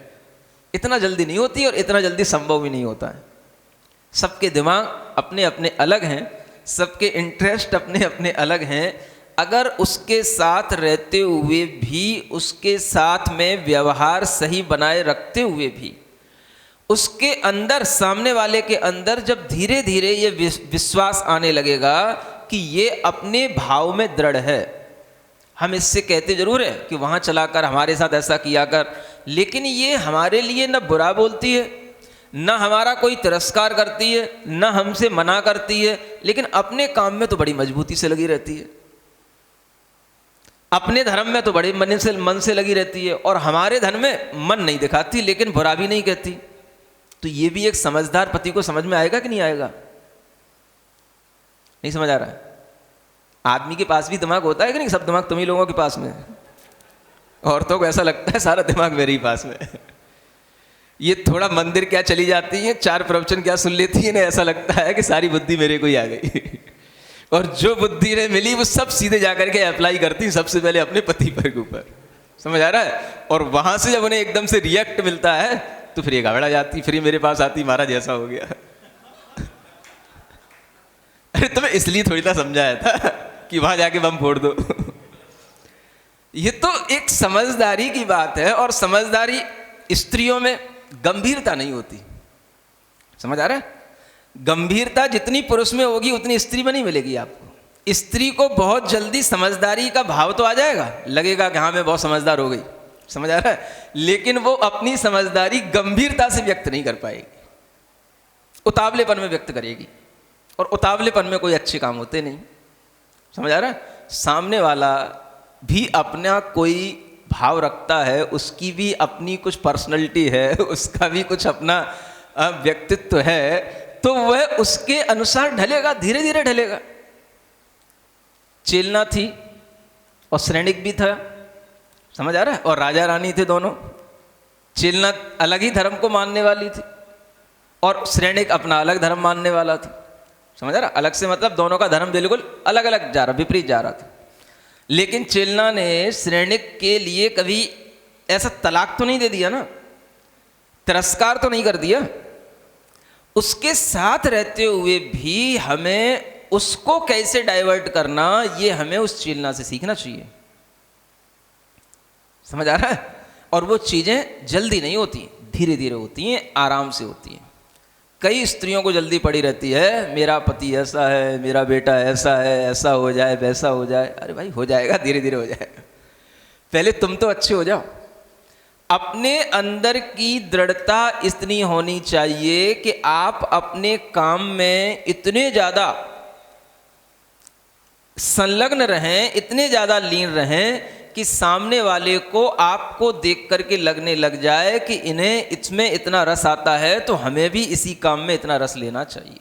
इतना जल्दी नहीं होती और इतना जल्दी संभव भी नहीं होता है। सबके दिमाग अपने अपने अलग हैं, सबके इंटरेस्ट अपने अपने अलग हैं। अगर उसके साथ रहते हुए भी, उसके साथ में व्यवहार सही बनाए रखते हुए भी, उसके अंदर, सामने वाले के अंदर जब धीरे धीरे ये विश्वास आने लगेगा कि ये अपने भाव में दृढ़ है, हम इससे कहते जरूर है कि वहाँ चला कर हमारे साथ ऐसा किया कर, लेकिन ये हमारे लिए न बुरा बोलती है, न हमारा कोई तिरस्कार करती है, न हमसे मना करती है, लेकिन अपने काम में तो बड़ी मजबूती से लगी रहती है, अपने धर्म में तो बड़े मन से लगी रहती है, और हमारे धर्म में मन नहीं दिखाती लेकिन बुरा भी नहीं कहती। तो ये भी एक समझदार पति को समझ में आएगा कि नहीं आएगा? नहीं समझ आ रहा है? आदमी के पास भी दिमाग होता है कि नहीं? सब दिमाग तुम ही लोगों के पास में है। औरतों को ऐसा लगता है सारा दिमाग मेरे ही पास में है। ये थोड़ा मंदिर क्या चली जाती है, 4 प्रवचन क्या सुन लेती है, ऐसा लगता है कि सारी बुद्धि मेरे को ही आ गई। और जो बुद्धि इन्हें मिली वो सब सीधे जाकर के अप्लाई करती सबसे पहले अपने पति पर के ऊपर। समझ आ रहा है? और वहां से जब उन्हें एकदम से रिएक्ट मिलता है तो फिर ये घबरा जाती, फिर मेरे पास आती, महाराज ऐसा हो गया। अरे तुम्हें इसलिए थोड़ी ना समझाया था कि वहां जाके बम फोड़ दो। ये तो एक समझदारी की बात है, और समझदारी स्त्रियों में गंभीरता नहीं होती। समझ आ रहा है? गंभीरता जितनी पुरुष में होगी उतनी स्त्री में नहीं मिलेगी आपको। स्त्री को बहुत जल्दी समझदारी का भाव तो आ जाएगा, लगेगा कि हाँ मैं बहुत समझदार हो गई, समझ आ रहा है, लेकिन वो अपनी समझदारी गंभीरता से व्यक्त नहीं कर पाएगी, उतावलेपन में व्यक्त करेगी, और उतावलेपन में कोई अच्छे काम होते नहीं। समझ आ रहा है? सामने वाला भी अपना कोई भाव रखता है, उसकी भी अपनी कुछ पर्सनैलिटी है, उसका भी कुछ अपना व्यक्तित्व है, तो वह उसके अनुसार ढलेगा, धीरे धीरे ढलेगा। चेलना थी और सैनिक भी था, समझ आ रहा है, और राजा रानी थे दोनों। चेलना अलग ही धर्म को मानने वाली थी और सैनिक अपना अलग धर्म मानने वाला था। समझ आ रहा? अलग से मतलब दोनों का धर्म बिल्कुल अलग अलग जा रहा, विपरीत जा रहा था। लेकिन चेलना ने सैनिक के लिए कभी ऐसा तलाक तो नहीं दे दिया ना, तिरस्कार तो नहीं कर दिया। उसके साथ रहते हुए भी हमें उसको कैसे डाइवर्ट करना, ये हमें उस चेलना से सीखना चाहिए। समझ आ रहा है? और वो चीजें जल्दी नहीं होती, धीरे धीरे होती हैं, आराम से होती हैं। कई स्त्रियों को जल्दी पड़ी रहती है, मेरा पति ऐसा है, मेरा बेटा ऐसा है, ऐसा हो जाए, वैसा हो जाए। अरे भाई हो जाएगा, धीरे धीरे हो जाएगा, पहले तुम तो अच्छे हो जाओ। अपने अंदर की दृढ़ता इतनी होनी चाहिए कि आप अपने काम में इतने ज़्यादा संलग्न रहें, इतने ज़्यादा लीन रहें कि सामने वाले को आपको देख करके लगने लग जाए कि इन्हें इसमें इतना रस आता है, तो हमें भी इसी काम में इतना रस लेना चाहिए।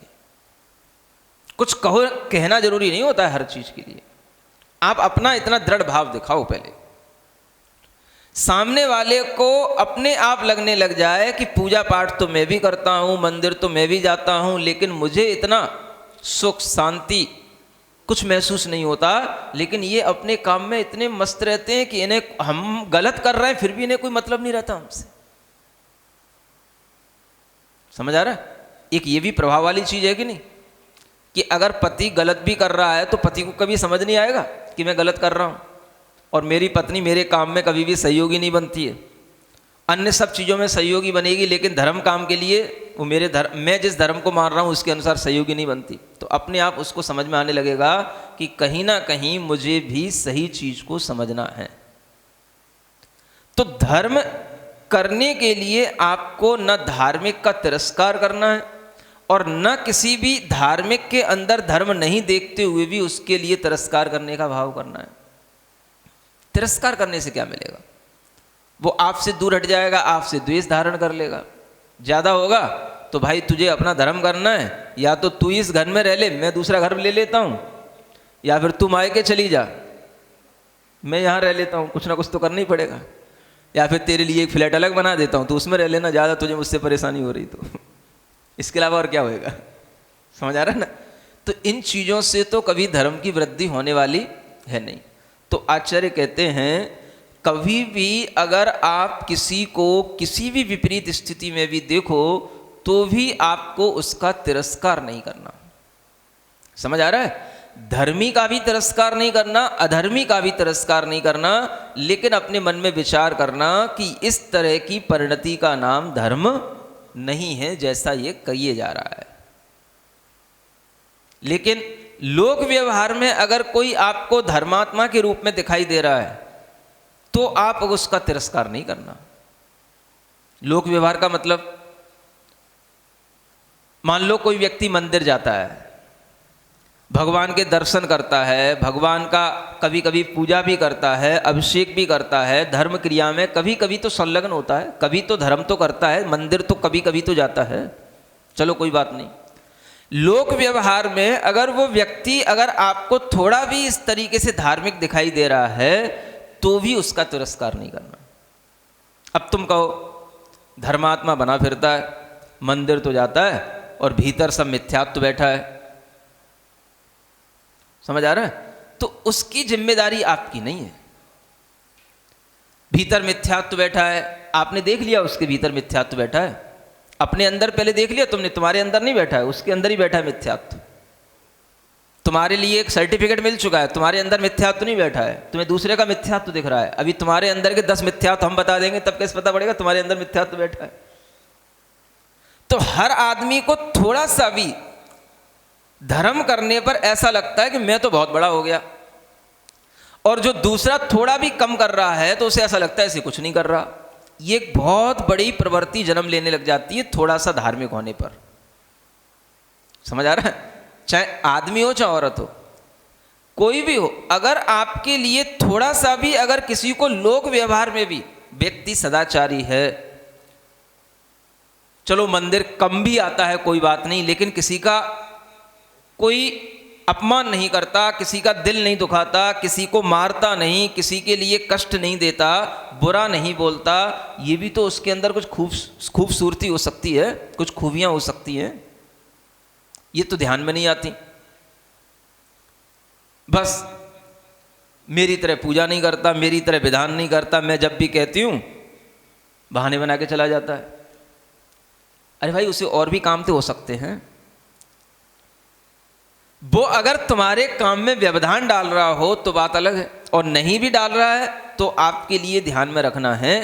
कुछ कहो, कहना जरूरी नहीं होता है हर चीज़ के लिए। आप अपना इतना दृढ़ भाव दिखाओ, पहले सामने वाले को अपने आप लगने लग जाए कि पूजा पाठ तो मैं भी करता हूँ, मंदिर तो मैं भी जाता हूँ, लेकिन मुझे इतना सुख शांति कुछ महसूस नहीं होता। लेकिन ये अपने काम में इतने मस्त रहते हैं कि इन्हें, हम गलत कर रहे हैं फिर भी इन्हें कोई मतलब नहीं रहता हमसे। समझ आ रहा है? एक ये भी प्रभाव वाली चीज है कि नहीं, कि अगर पति गलत भी कर रहा है तो पति को कभी समझ नहीं आएगा कि मैं गलत कर रहा हूं, और मेरी पत्नी मेरे काम में कभी भी सहयोगी नहीं बनती है। अन्य सब चीज़ों में सहयोगी बनेगी, लेकिन धर्म काम के लिए वो मेरे धर्म, मैं जिस धर्म को मान रहा हूँ उसके अनुसार सहयोगी नहीं बनती। तो अपने आप उसको समझ में आने लगेगा कि कहीं ना कहीं मुझे भी सही चीज को समझना है। तो धर्म करने के लिए आपको न धार्मिक का तिरस्कार करना है, और न किसी भी धार्मिक के अंदर धर्म नहीं देखते हुए भी उसके लिए तिरस्कार करने का भाव करना है। तिरस्कार करने से क्या मिलेगा? वो आपसे दूर हट जाएगा, आपसे द्वेष धारण कर लेगा। ज़्यादा होगा तो भाई तुझे अपना धर्म करना है, या तो तू इस घर में रह ले, मैं दूसरा घर ले लेता हूँ, या फिर तू मायके चली जा, मैं यहाँ रह लेता हूँ, कुछ ना कुछ तो करना ही पड़ेगा, या फिर तेरे लिए एक फ्लैट अलग बना देता हूँ, तो उसमें रह लेना, ज़्यादा तुझे मुझसे परेशानी हो रही तो। इसके अलावा और क्या होएगा? समझ आ रहा है ना? तो इन चीज़ों से तो कभी धर्म की वृद्धि होने वाली है नहीं। तो आचार्य कहते हैं कभी भी अगर आप किसी को किसी भी विपरीत स्थिति में भी देखो तो भी आपको उसका तिरस्कार नहीं करना। समझ आ रहा है? धर्मी का भी तिरस्कार नहीं करना, अधर्मी का भी तिरस्कार नहीं करना, लेकिन अपने मन में विचार करना कि इस तरह की परिणति का नाम धर्म नहीं है जैसा ये कहिए जा रहा है। लेकिन लोक व्यवहार में अगर कोई आपको धर्मात्मा के रूप में दिखाई दे रहा है तो आप उसका तिरस्कार नहीं करना। लोक व्यवहार का मतलब, मान लो कोई व्यक्ति मंदिर जाता है, भगवान के दर्शन करता है, भगवान का कभी कभी पूजा भी करता है, अभिषेक भी करता है, धर्म क्रिया में कभी कभी तो संलग्न होता है, कभी तो धर्म तो करता है, मंदिर तो कभी कभी तो जाता है, चलो कोई बात नहीं। लोक व्यवहार में अगर वो व्यक्ति अगर आपको थोड़ा भी इस तरीके से धार्मिक दिखाई दे रहा है तो भी उसका तिरस्कार नहीं करना। अब तुम कहो धर्मात्मा बना फिरता है, मंदिर तो जाता है और भीतर सब मिथ्यात्व बैठा है, समझ आ रहा है? तो उसकी जिम्मेदारी आपकी नहीं है। भीतर मिथ्यात्व बैठा है, आपने देख लिया उसके भीतर मिथ्यात्व बैठा है, अपने अंदर पहले देख लिया तुमने, तुम्हारे अंदर नहीं बैठा है, उसके अंदर ही बैठा है मिथ्यात्व। तुम्हारे लिए एक सर्टिफिकेट मिल चुका है, तुम्हारे अंदर मिथ्यात्व नहीं बैठा है, तुम्हें दूसरे का मिथ्यात्व दिख रहा है। अभी तुम्हारे अंदर के 10 मिथ्यात्व हम बता देंगे, तब कैसे पता पड़ेगा तुम्हारे अंदर मिथ्यात्व बैठा है। तो हर आदमी को थोड़ा सा भी धर्म करने पर ऐसा लगता है कि मैं तो बहुत बड़ा हो गया, और जो दूसरा थोड़ा भी कम कर रहा है तो उसे ऐसा लगता है इसे कुछ नहीं कर रहा। ये एक बहुत बड़ी प्रवृत्ति जन्म लेने लग जाती है थोड़ा सा धार्मिक होने पर। समझ आ रहा है? चाहे आदमी हो चाहे औरत हो, कोई भी हो, अगर आपके लिए थोड़ा सा भी, अगर किसी को लोक व्यवहार में भी व्यक्ति सदाचारी है, चलो मंदिर कम भी आता है कोई बात नहीं, लेकिन किसी का कोई अपमान नहीं करता, किसी का दिल नहीं दुखाता, किसी को मारता नहीं, किसी के लिए कष्ट नहीं देता, बुरा नहीं बोलता, ये भी तो उसके अंदर कुछ खूबसूरती हो सकती है, कुछ खूबियां हो सकती हैं। ये तो ध्यान में नहीं आती। बस मेरी तरह पूजा नहीं करता, मेरी तरह विधान नहीं करता, मैं जब भी कहती हूं बहाने बना के चला जाता है। अरे भाई, उसे और भी काम तो हो सकते हैं। वो अगर तुम्हारे काम में व्यवधान डाल रहा हो तो बात अलग है, और नहीं भी डाल रहा है तो आपके लिए ध्यान में रखना है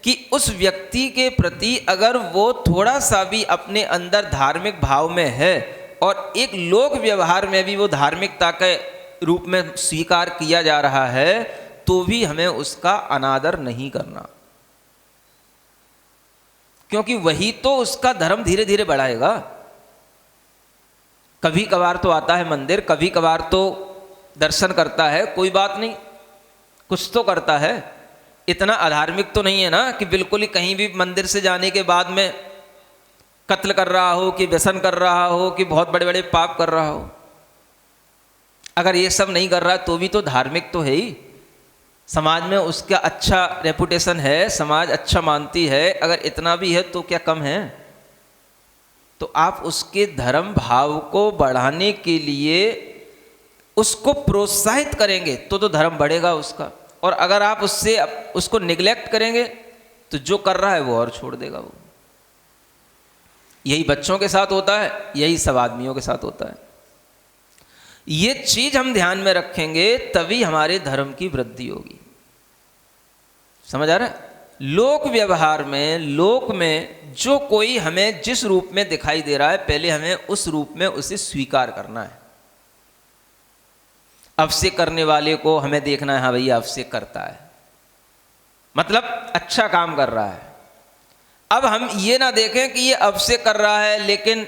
कि उस व्यक्ति के प्रति अगर वो थोड़ा सा भी अपने अंदर धार्मिक भाव में है और एक लोक व्यवहार में भी वो धार्मिकता के रूप में स्वीकार किया जा रहा है, तो भी हमें उसका अनादर नहीं करना, क्योंकि वही तो उसका धर्म धीरे धीरे बढ़ाएगा। कभी कभार तो आता है मंदिर, कभी कभार तो दर्शन करता है, कोई बात नहीं, कुछ तो करता है। इतना अधार्मिक तो नहीं है ना कि बिल्कुल ही कहीं भी मंदिर से जाने के बाद में कत्ल कर रहा हो, कि व्यसन कर रहा हो, कि बहुत बड़े बड़े पाप कर रहा हो। अगर ये सब नहीं कर रहा तो भी तो धार्मिक तो है ही, समाज में उसका अच्छा रेपुटेशन है, समाज अच्छा मानती है। अगर इतना भी है तो क्या कम है? तो आप उसके धर्म भाव को बढ़ाने के लिए उसको प्रोत्साहित करेंगे तो धर्म बढ़ेगा उसका। और अगर आप उसको निगलेक्ट करेंगे तो जो कर रहा है वो और छोड़ देगा। वो यही बच्चों के साथ होता है, यही सब आदमियों के साथ होता है। ये चीज हम ध्यान में रखेंगे तभी हमारे धर्म की वृद्धि होगी। समझ आ रहा है? लोक व्यवहार में, लोक में जो कोई हमें जिस रूप में दिखाई दे रहा है, पहले हमें उस रूप में उसे स्वीकार करना है। अवश्य करने वाले को हमें देखना है, हाँ भैया अवश्य करता है, मतलब अच्छा काम कर रहा है। अब हम ये ना देखें कि ये अवश्य कर रहा है लेकिन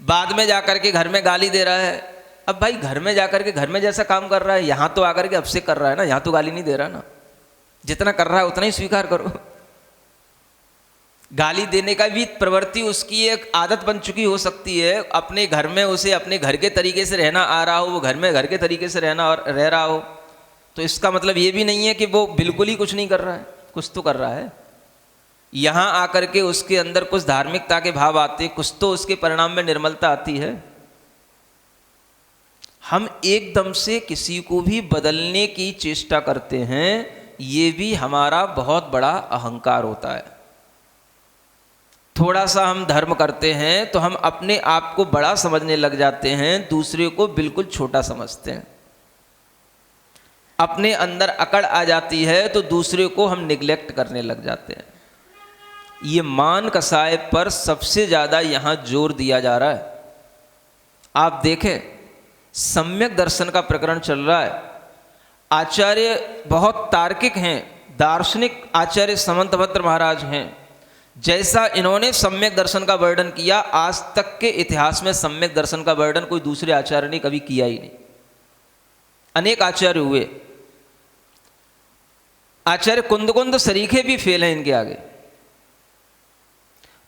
बाद में जाकर के घर में गाली दे रहा है। अब भाई घर में जाकर के घर में जैसा काम कर रहा है, यहां तो आकर के अवश्य कर रहा है ना, यहां तो गाली नहीं दे रहा ना। जितना कर रहा है उतना ही स्वीकार करो। गाली देने का भी प्रवृत्ति उसकी एक आदत बन चुकी हो सकती है। अपने घर में उसे अपने घर के तरीके से रहना आ रहा हो, वो घर में घर के तरीके से रहना और रह रहा हो, तो इसका मतलब ये भी नहीं है कि वो बिल्कुल ही कुछ नहीं कर रहा है, कुछ तो कर रहा है। यहाँ आकर के उसके अंदर कुछ धार्मिकता के भाव आते, कुछ तो उसके परिणाम में निर्मलता आती है। हम एकदम से किसी को भी बदलने की चेष्टा करते हैं, ये भी हमारा बहुत बड़ा अहंकार होता है। थोड़ा सा हम धर्म करते हैं तो हम अपने आप को बड़ा समझने लग जाते हैं, दूसरे को बिल्कुल छोटा समझते हैं। अपने अंदर अकड़ आ जाती है तो दूसरे को हम निगलेक्ट करने लग जाते हैं। ये मान कसाय पर सबसे ज्यादा यहां जोर दिया जा रहा है। आप देखें, सम्यक दर्शन का प्रकरण चल रहा है। आचार्य बहुत तार्किक हैं, दार्शनिक आचार्य समंतभद्र महाराज हैं। जैसा इन्होंने सम्यक दर्शन का वर्णन किया, आज तक के इतिहास में सम्यक दर्शन का वर्णन कोई दूसरे आचार्य ने कभी किया ही नहीं। अनेक आचार्य हुए, आचार्य कुंदकुंद सरीखे भी फेल हैं इनके आगे।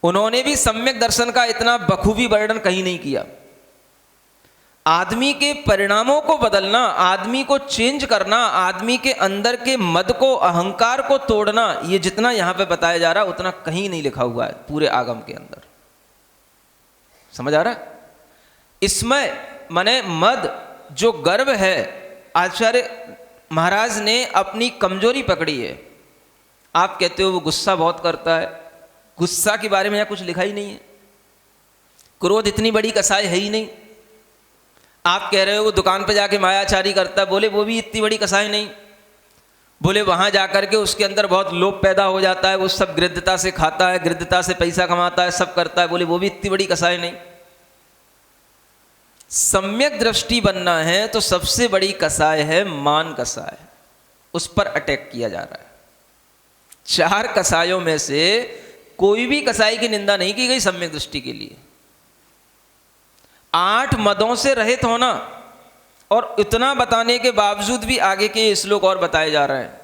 उन्होंने भी सम्यक दर्शन का इतना बखूबी वर्णन कहीं नहीं किया। आदमी के परिणामों को बदलना, आदमी को चेंज करना, आदमी के अंदर के मद को, अहंकार को तोड़ना, ये जितना यहां पे बताया जा रहा है उतना कहीं नहीं लिखा हुआ है पूरे आगम के अंदर। समझ आ रहा है? इसमें माने मद जो गर्व है, आचार्य महाराज ने अपनी कमजोरी पकड़ी है। आप कहते हो वो गुस्सा बहुत करता है, गुस्सा के बारे में यहां कुछ लिखा ही नहीं है। क्रोध इतनी बड़ी कसाई है ही नहीं। आप कह रहे हो वो दुकान पे जाके मायाचारी करता है, बोले वो भी इतनी बड़ी कसाई नहीं। बोले वहाँ जा कर के उसके अंदर बहुत लोभ पैदा हो जाता है, वो सब गृद्धता से खाता है, गृद्धता से पैसा कमाता है, सब करता है, बोले वो भी इतनी बड़ी कसाई नहीं। सम्यक दृष्टि बनना है तो सबसे बड़ी कसाय है मान कसाय, उस पर अटैक किया जा रहा है। 4 कसायों में से कोई भी कसाई की निंदा नहीं की गई सम्यक दृष्टि के लिए। 8 मदों से रहित होना, और इतना बताने के बावजूद भी आगे के श्लोक और बताए जा रहे हैं।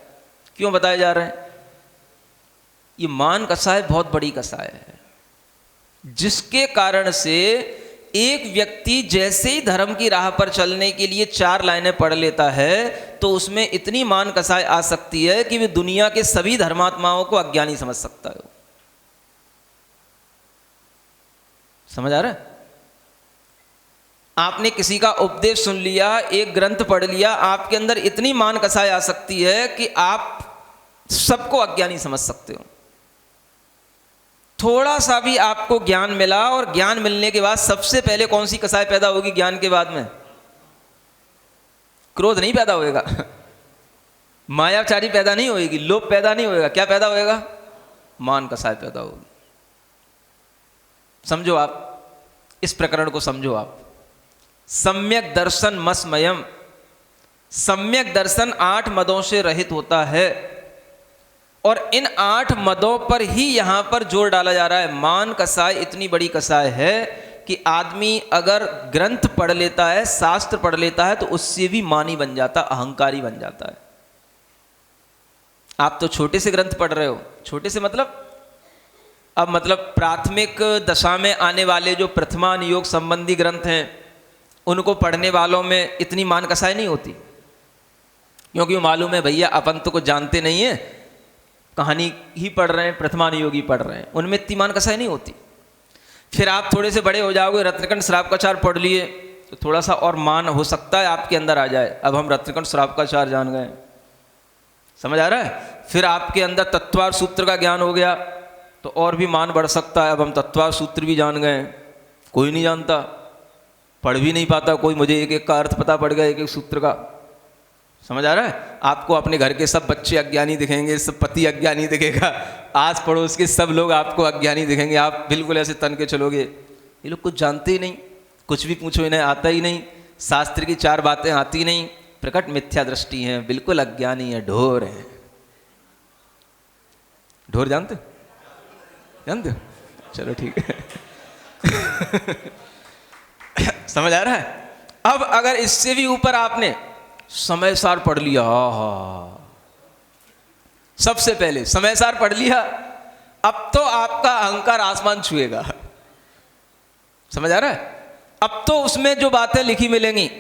क्यों बताए जा रहे हैं? ये मान कसाय बहुत बड़ी कसाय है, जिसके कारण से एक व्यक्ति जैसे ही धर्म की राह पर चलने के लिए 4 लाइनें पढ़ लेता है तो उसमें इतनी मान कसाय आ सकती है कि वे दुनिया के सभी धर्मात्माओं को अज्ञानी समझ सकता है। समझ आ रहा है? आपने किसी का उपदेश सुन लिया, एक ग्रंथ पढ़ लिया, आपके अंदर इतनी मान कसाय आ सकती है कि आप सबको अज्ञानी समझ सकते हो। थोड़ा सा भी आपको ज्ञान मिला, और ज्ञान मिलने के बाद सबसे पहले कौन सी कसाय पैदा होगी ज्ञान के बाद में? क्रोध नहीं पैदा होएगा, मायाचारी पैदा नहीं होएगी, लोभ पैदा नहीं होएगा, क्या पैदा होएगा? मान कसाय पैदा होगी। समझो आप इस प्रकरण को, समझो आप। सम्यक दर्शन मस्मयम, सम्यक दर्शन 8 मदों से रहित होता है, और इन 8 मदों पर ही यहां पर जोर डाला जा रहा है। मान कसाय इतनी बड़ी कसाय है कि आदमी अगर ग्रंथ पढ़ लेता है, शास्त्र पढ़ लेता है, तो उससे भी मानी बन जाता, अहंकारी बन जाता है। आप तो छोटे से ग्रंथ पढ़ रहे हो, छोटे से मतलब अब मतलब प्राथमिक दशा में आने वाले जो प्रथमा नियोग संबंधी ग्रंथ हैं, उनको पढ़ने वालों में इतनी मान कसाई नहीं होती, क्योंकि वो मालूम है भैया अपन तो कुछ जानते नहीं है, कहानी ही पढ़ रहे हैं, प्रथमानुयोगी पढ़ रहे हैं, उनमें इतनी मान कसाई नहीं होती। फिर आप थोड़े से बड़े हो जाओगे, रत्नकंठ श्रावकाचार पढ़ लिए, तो थोड़ा सा और मान हो सकता है आपके अंदर आ जाए। अब हम रत्नकंठ श्रावकाचार जान गए, समझ आ रहा है? फिर आपके अंदर तत्वार सूत्र का ज्ञान हो गया तो और भी मान बढ़ सकता है। अब हम तत्वार सूत्र भी जान गए, कोई नहीं जानता, पढ़ भी नहीं पाता कोई, मुझे एक एक का अर्थ पता पड़ गया, एक एक सूत्र का। समझ आ रहा है? आपको अपने घर के सब बच्चे अज्ञानी दिखेंगे, सब पति अज्ञानी दिखेगा, आस पड़ोस के सब लोग आपको अज्ञानी दिखेंगे। आप बिल्कुल ऐसे तन के चलोगे, ये लोग कुछ जानते ही नहीं, कुछ भी पूछो इन्हें आता ही नहीं, शास्त्र की 4 बातें आती नहीं, प्रकट मिथ्या दृष्टि है, बिल्कुल अज्ञानी है, ढोर है। ढोर जानते जानते? चलो ठीक है। समझ आ रहा है? अब अगर इससे भी ऊपर आपने समय सार पढ़ लिया, सबसे पहले समय सार पढ़ लिया, अब तो आपका अहंकार आसमान छुएगा। समझ आ रहा है? अब तो उसमें जो बातें लिखी मिलेंगी,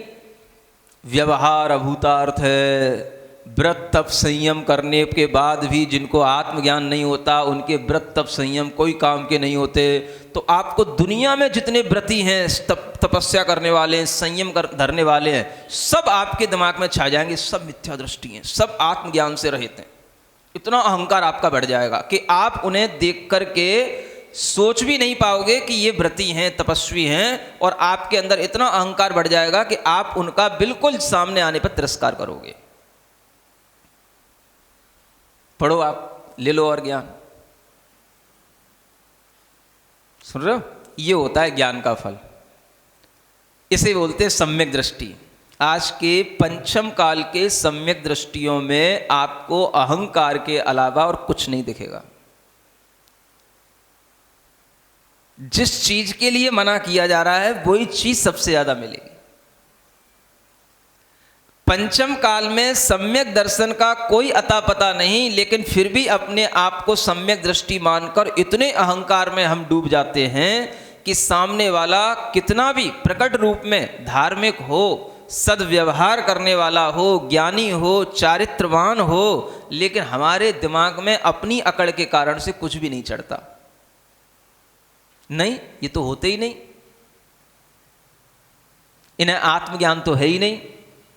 व्यवहार अभूतार्थ है, व्रत तप संयम करने के बाद भी जिनको आत्मज्ञान नहीं होता, उनके व्रत तप संयम कोई काम के नहीं होते। तो आपको दुनिया में जितने व्रती हैं, तपस्या करने वाले हैं, संयम धरने वाले हैं, सब आपके दिमाग में छा जाएंगे, सब मिथ्या दृष्टि हैं, सब आत्मज्ञान से रहित हैं। इतना अहंकार आपका बढ़ जाएगा कि आप उन्हें देख करके सोच भी नहीं पाओगे कि ये व्रती हैं, तपस्वी हैं, और आपके अंदर इतना अहंकार बढ़ जाएगा कि आप उनका बिल्कुल सामने आने पर तिरस्कार करोगे। पढ़ो, आप ले लो और ज्ञान। सुन रहे हो? ये होता है ज्ञान का फल, इसे बोलते हैं सम्यक दृष्टि। आज के पंचम काल के सम्यक दृष्टियों में आपको अहंकार के अलावा और कुछ नहीं दिखेगा। जिस चीज के लिए मना किया जा रहा है वही चीज सबसे ज्यादा मिलेगी। पंचम काल में सम्यक दर्शन का कोई अता पता नहीं, लेकिन फिर भी अपने आप को सम्यक दृष्टि मानकर इतने अहंकार में हम डूब जाते हैं कि सामने वाला कितना भी प्रकट रूप में धार्मिक हो, सद्व्यवहार करने वाला हो, ज्ञानी हो, चारित्रवान हो, लेकिन हमारे दिमाग में अपनी अकड़ के कारण से कुछ भी नहीं चढ़ता। नहीं, ये तो होते ही नहीं, इन्हें आत्मज्ञान तो है ही नहीं।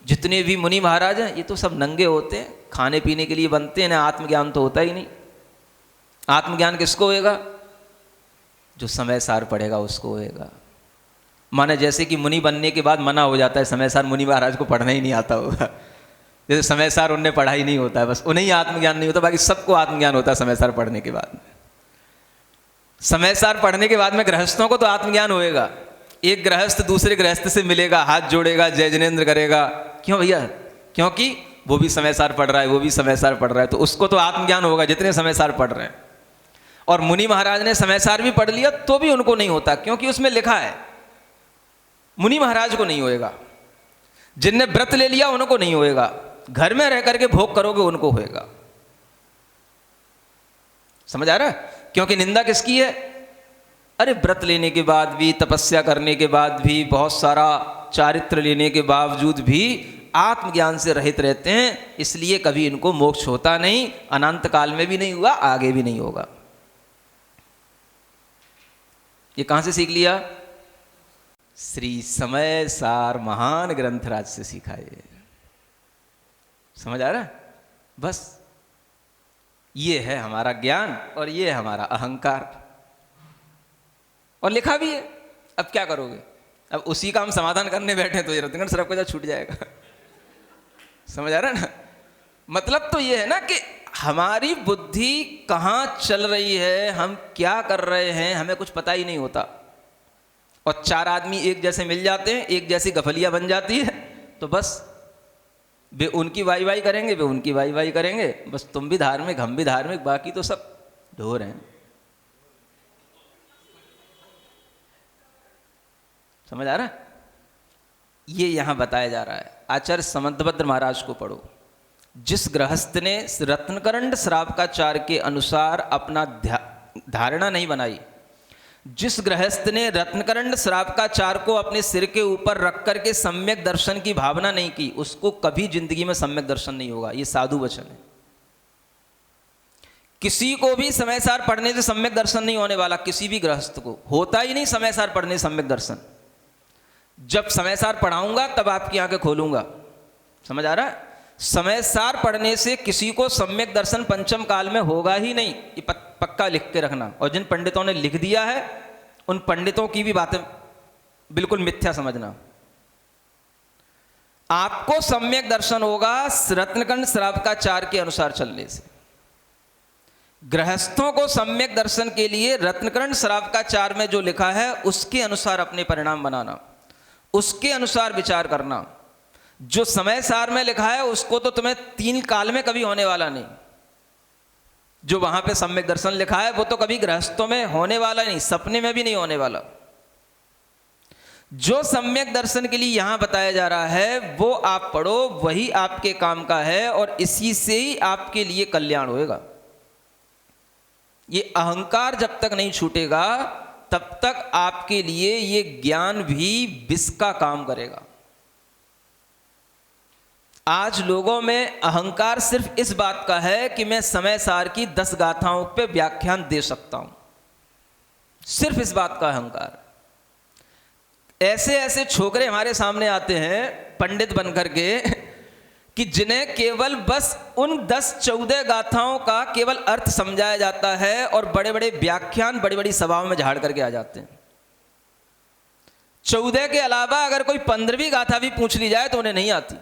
जितने भी मुनि महाराज हैं ये तो सब नंगे होते हैं, खाने पीने के लिए बनते हैं, इन्हें आत्मज्ञान तो होता ही नहीं। आत्मज्ञान किसको होएगा? जो समय सार पढ़ेगा उसको होएगा। माने जैसे कि मुनि बनने के बाद मना हो जाता है, समय सार मुनि महाराज को पढ़ना ही नहीं आता होगा, जैसे समय सार उनने पढ़ा ही नहीं होता है, बस उन्हें ही आत्मज्ञान नहीं होता, बाकी सबको आत्मज्ञान होता है समय सार पढ़ने के बाद। समय सार पढ़ने के बाद में गृहस्थों को तो आत्मज्ञान होएगा। एक गृहस्थ दूसरे गृहस्थ से मिलेगा, हाथ जोड़ेगा, जय जनेन्द्र करेगा, क्यों भैया? क्योंकि वो भी समय सार पढ़ रहा है, वो भी समय सार पढ़ रहा है, तो उसको तो आत्मज्ञान होगा जितने समय सार पढ़ रहे हैं। और मुनि महाराज ने समय सार भी पढ़ लिया तो भी उनको नहीं होता, क्योंकि उसमें लिखा है। मुनि महाराज को नहीं होएगा, जिनने व्रत ले लिया उनको नहीं होएगा, घर में रह करके भोग करोगे उनको होएगा। समझ आ रहा है? क्योंकि निंदा किसकी है? अरे व्रत लेने के बाद भी, तपस्या करने के बाद भी, बहुत सारा चारित्र लेने के बावजूद भी आत्मज्ञान से रहित रहते हैं, इसलिए कभी इनको मोक्ष होता नहीं, अनंत काल में भी नहीं हुआ, आगे भी नहीं होगा। ये कहां से सीख लिया? श्री समय सार महान ग्रंथराज से सीखा। ये समझ आ रहा है? बस ये है हमारा ज्ञान और ये है हमारा अहंकार, और लिखा भी है। अब क्या करोगे? अब उसी का हम समाधान करने बैठे तो ये रत्नगढ़ सरफ का छूट जाएगा। समझ आ रहा है ना? मतलब तो ये है ना कि हमारी बुद्धि कहाँ चल रही है, हम क्या कर रहे हैं, हमें कुछ पता ही नहीं होता। और चार आदमी एक जैसे मिल जाते हैं, एक जैसी गफलिया बन जाती है, तो बस वे उनकी वाई वाई करेंगे, वे उनकी वाई वाई करेंगे, बस तुम भी धार्मिक हम भी धार्मिक, बाकी तो सब ढोर हैं। समझ आ रहा है? ये यहां बताया जा रहा है। आचार्य समंतभद्र महाराज को पढ़ो। जिस गृहस्थ ने रत्नकरंड श्रावकाचार के अनुसार अपना धारणा नहीं बनाई, जिस गृहस्थ ने रत्नकरंड श्रावकाचार को अपने सिर के ऊपर रख करके सम्यक दर्शन की भावना नहीं की, उसको कभी जिंदगी में सम्यक दर्शन नहीं होगा। ये साधु वचन है। किसी को भी समय सार पढ़ने से सम्यक दर्शन नहीं होने वाला, किसी भी गृहस्थ को होता ही नहीं समय सार पढ़ने से सम्यक दर्शन। जब समय सार पढ़ाऊंगा तब आपकी आंखें खोलूंगा। समझ आ रहा है? समय सार पढ़ने से किसी को सम्यक दर्शन पंचम काल में होगा ही नहीं, ये पक्का लिख के रखना। और जिन पंडितों ने लिख दिया है उन पंडितों की भी बातें बिल्कुल मिथ्या समझना। आपको सम्यक दर्शन होगा रत्नकंड श्रावकाचार के अनुसार चलने से। गृहस्थों को सम्यक दर्शन के लिए रत्नकंड श्रावकाचार में जो लिखा है उसके अनुसार अपने परिणाम बनाना, उसके अनुसार विचार करना। जो समय सार में लिखा है उसको तो तुम्हें तीन काल में कभी होने वाला नहीं। जो वहां पे सम्यक दर्शन लिखा है वो तो कभी गृहस्थों में होने वाला नहीं, सपने में भी नहीं होने वाला। जो सम्यक दर्शन के लिए यहां बताया जा रहा है वो आप पढ़ो, वही आपके काम का है और इसी से ही आपके लिए कल्याण होएगा। ये अहंकार जब तक नहीं छूटेगा तब तक आपके लिए ये ज्ञान भी विष का काम करेगा। आज लोगों में अहंकार सिर्फ इस बात का है कि मैं समय सार की 10 गाथाओं पे व्याख्यान दे सकता हूं, सिर्फ इस बात का अहंकार। ऐसे ऐसे छोकरे हमारे सामने आते हैं पंडित बनकर के कि जिन्हें केवल बस उन 10-14 गाथाओं का केवल अर्थ समझाया जाता है और बड़े बड़े व्याख्यान बड़ी बड़ी सभाओं में झाड़ करके आ जाते हैं। 14 के अलावा अगर कोई 15वीं गाथा भी पूछ ली जाए तो उन्हें नहीं आती।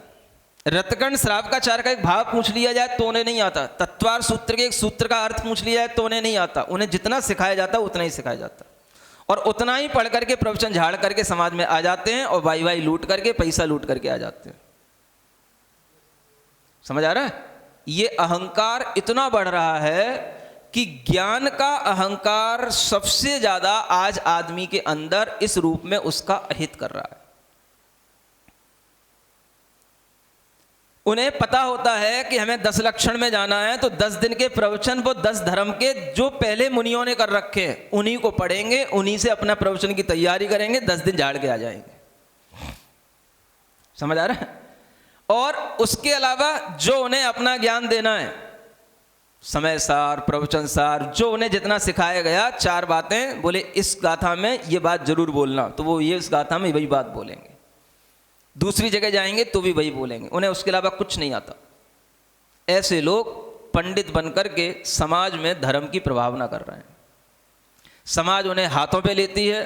रत्नकंड श्रावकाचार का एक भाव पूछ लिया जाए तो उन्हें नहीं आता। तत्वार सूत्र के एक सूत्र का अर्थ पूछ लिया जाए तो उन्हें नहीं आता। उन्हें जितना सिखाया जाता उतना ही सिखाया जाता और उतना ही पढ़ करके प्रवचन झाड़ करके समाज में आ जाते हैं और वाई वाई लूट करके पैसा लूट करके आ जाते हैं। समझ आ रहा है? ये अहंकार इतना बढ़ रहा है कि ज्ञान का अहंकार सबसे ज्यादा आज आदमी के अंदर इस रूप में उसका अहित कर रहा है। उन्हें पता होता है कि हमें 10 लक्षण में जाना है तो 10 दिन के प्रवचन वो 10 धर्म के जो पहले मुनियों ने कर रखे हैं उन्हीं को पढ़ेंगे, उन्हीं से अपना प्रवचन की तैयारी करेंगे, 10 दिन झाड़ के आ जाएंगे। समझ आ रहा है? और उसके अलावा जो उन्हें अपना ज्ञान देना है, समय सार, प्रवचन सार, जो उन्हें जितना सिखाया गया, 4 बातें बोले इस गाथा में ये बात जरूर बोलना, तो वो ये इस गाथा में वही बात बोलेंगे। दूसरी जगह जाएंगे तो भी वही बोलेंगे, उन्हें उसके अलावा कुछ नहीं आता। ऐसे लोग पंडित बनकर के समाज में धर्म की प्रभावना कर रहे हैं। समाज उन्हें हाथों पे लेती है,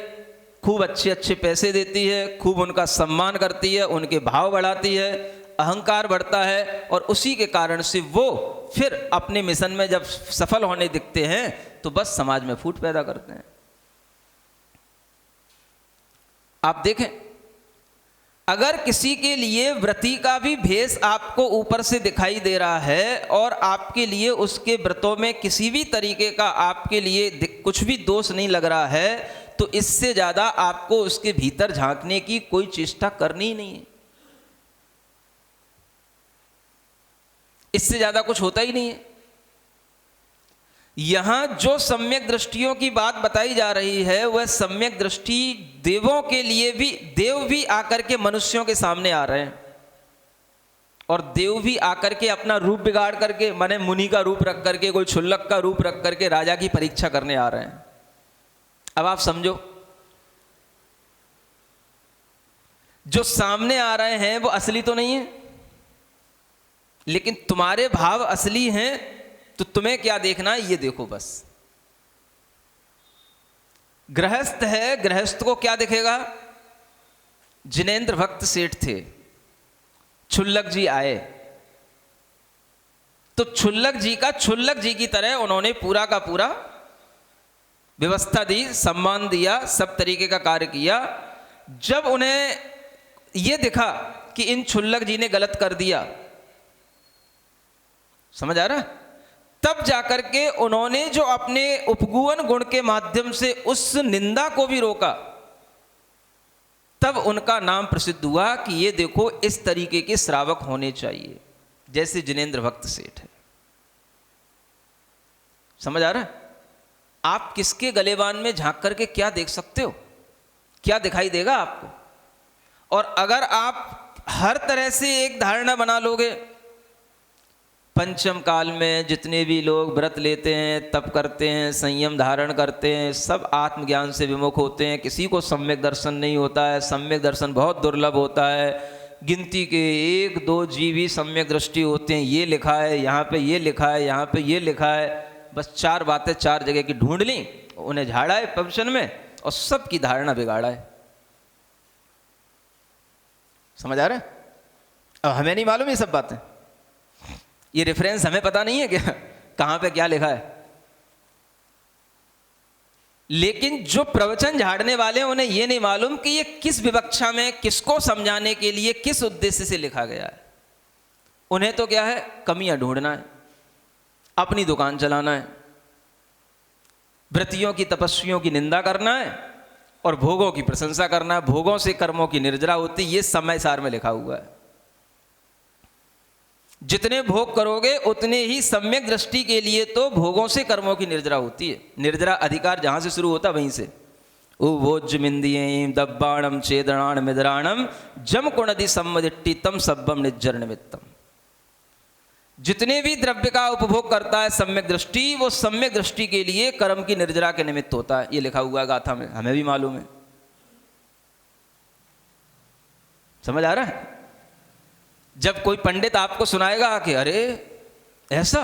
खूब अच्छे अच्छे पैसे देती है, खूब उनका सम्मान करती है, उनके भाव बढ़ाती है, अहंकार बढ़ता है, और उसी के कारण से वो फिर अपने मिशन में जब सफल होने दिखते हैं तो बस समाज में फूट पैदा करते हैं। आप देखें, अगर किसी के लिए व्रती का भी भेष आपको ऊपर से दिखाई दे रहा है और आपके लिए उसके व्रतों में किसी भी तरीके का आपके लिए कुछ भी दोष नहीं लग रहा है, तो इससे ज़्यादा आपको उसके भीतर झांकने की कोई चेष्टा करनी ही नहीं है। इससे ज़्यादा कुछ होता ही नहीं है। यहां जो सम्यक दृष्टियों की बात बताई जा रही है वह सम्यक दृष्टि देवों के लिए भी, देव भी आकर के मनुष्यों के सामने आ रहे हैं, और देव भी आकर के अपना रूप बिगाड़ करके, माने मुनि का रूप रख करके, कोई क्षुल्लक का रूप रख करके राजा की परीक्षा करने आ रहे हैं। अब आप समझो, जो सामने आ रहे हैं वो असली तो नहीं है, लेकिन तुम्हारे भाव असली हैं, तो तुम्हें क्या देखना है ये देखो बस। गृहस्थ है, गृहस्थ को क्या दिखेगा? जिनेंद्र भक्त सेठ थे, क्षुल्लक जी आए, तो क्षुल्लक जी की तरह उन्होंने पूरा का पूरा व्यवस्था दी, सम्मान दिया, सब तरीके का कार्य किया। जब उन्हें यह दिखा कि इन क्षुल्लक जी ने गलत कर दिया, समझ आ रहा है, तब जाकर के उन्होंने जो अपने उपगुण गुण के माध्यम से उस निंदा को भी रोका, तब उनका नाम प्रसिद्ध हुआ कि ये देखो इस तरीके के श्रावक होने चाहिए, जैसे जिनेंद्र भक्त सेठ है। समझ आ रहा है? आप किसके गलेबान में झांक करके क्या देख सकते हो, क्या दिखाई देगा आपको? और अगर आप हर तरह से एक धारणा बना लोगे, पंचम काल में जितने भी लोग व्रत लेते हैं, तप करते हैं, संयम धारण करते हैं, सब आत्मज्ञान से विमुख होते हैं, किसी को सम्यक दर्शन नहीं होता है, सम्यक दर्शन बहुत दुर्लभ होता है, गिनती के 1-2 जीव ही सम्यक दृष्टि होते हैं, ये लिखा है यहाँ पे, ये लिखा है यहाँ पे, ये लिखा है, बस 4 बातें 4 जगह की ढूंढ ली, उन्हें झाड़ा है प्रवचन में और सबकी धारणा बिगाड़ा है। समझ आ रहा है? अब हमें नहीं मालूम ये सब बातें, ये रेफरेंस हमें पता नहीं है क्या कहां पे क्या लिखा है, लेकिन जो प्रवचन झाड़ने वाले हैं उन्हें यह नहीं मालूम कि ये किस विवक्षा में, किसको समझाने के लिए, किस उद्देश्य से लिखा गया है। उन्हें तो क्या है, कमियां ढूंढना है, अपनी दुकान चलाना है, व्रतियों की तपस्वियों की निंदा करना है और भोगों की प्रशंसा करना है। भोगों से कर्मों की निर्जरा होती, ये समय सार में लिखा हुआ है। जितने भोग करोगे उतने ही सम्यक दृष्टि के लिए तो भोगों से कर्मों की निर्जरा होती है। निर्जरा अधिकार जहां से शुरू होता वहीं से, उभोज्यमिंदियें दब्बाणम छेदणाण मिद्राणम जम कुणदि सम्मदिट्टी तम सब्बम निज्जर निमित्तम। जितने भी द्रव्य का उपभोग करता है सम्यक दृष्टि, वो सम्यक दृष्टि के लिए कर्म की निर्जरा के निमित्त होता है। ये लिखा हुआ है गाथा में, हमें भी मालूम है। समझ आ रहा है? जब कोई पंडित आपको सुनाएगा कि अरे ऐसा,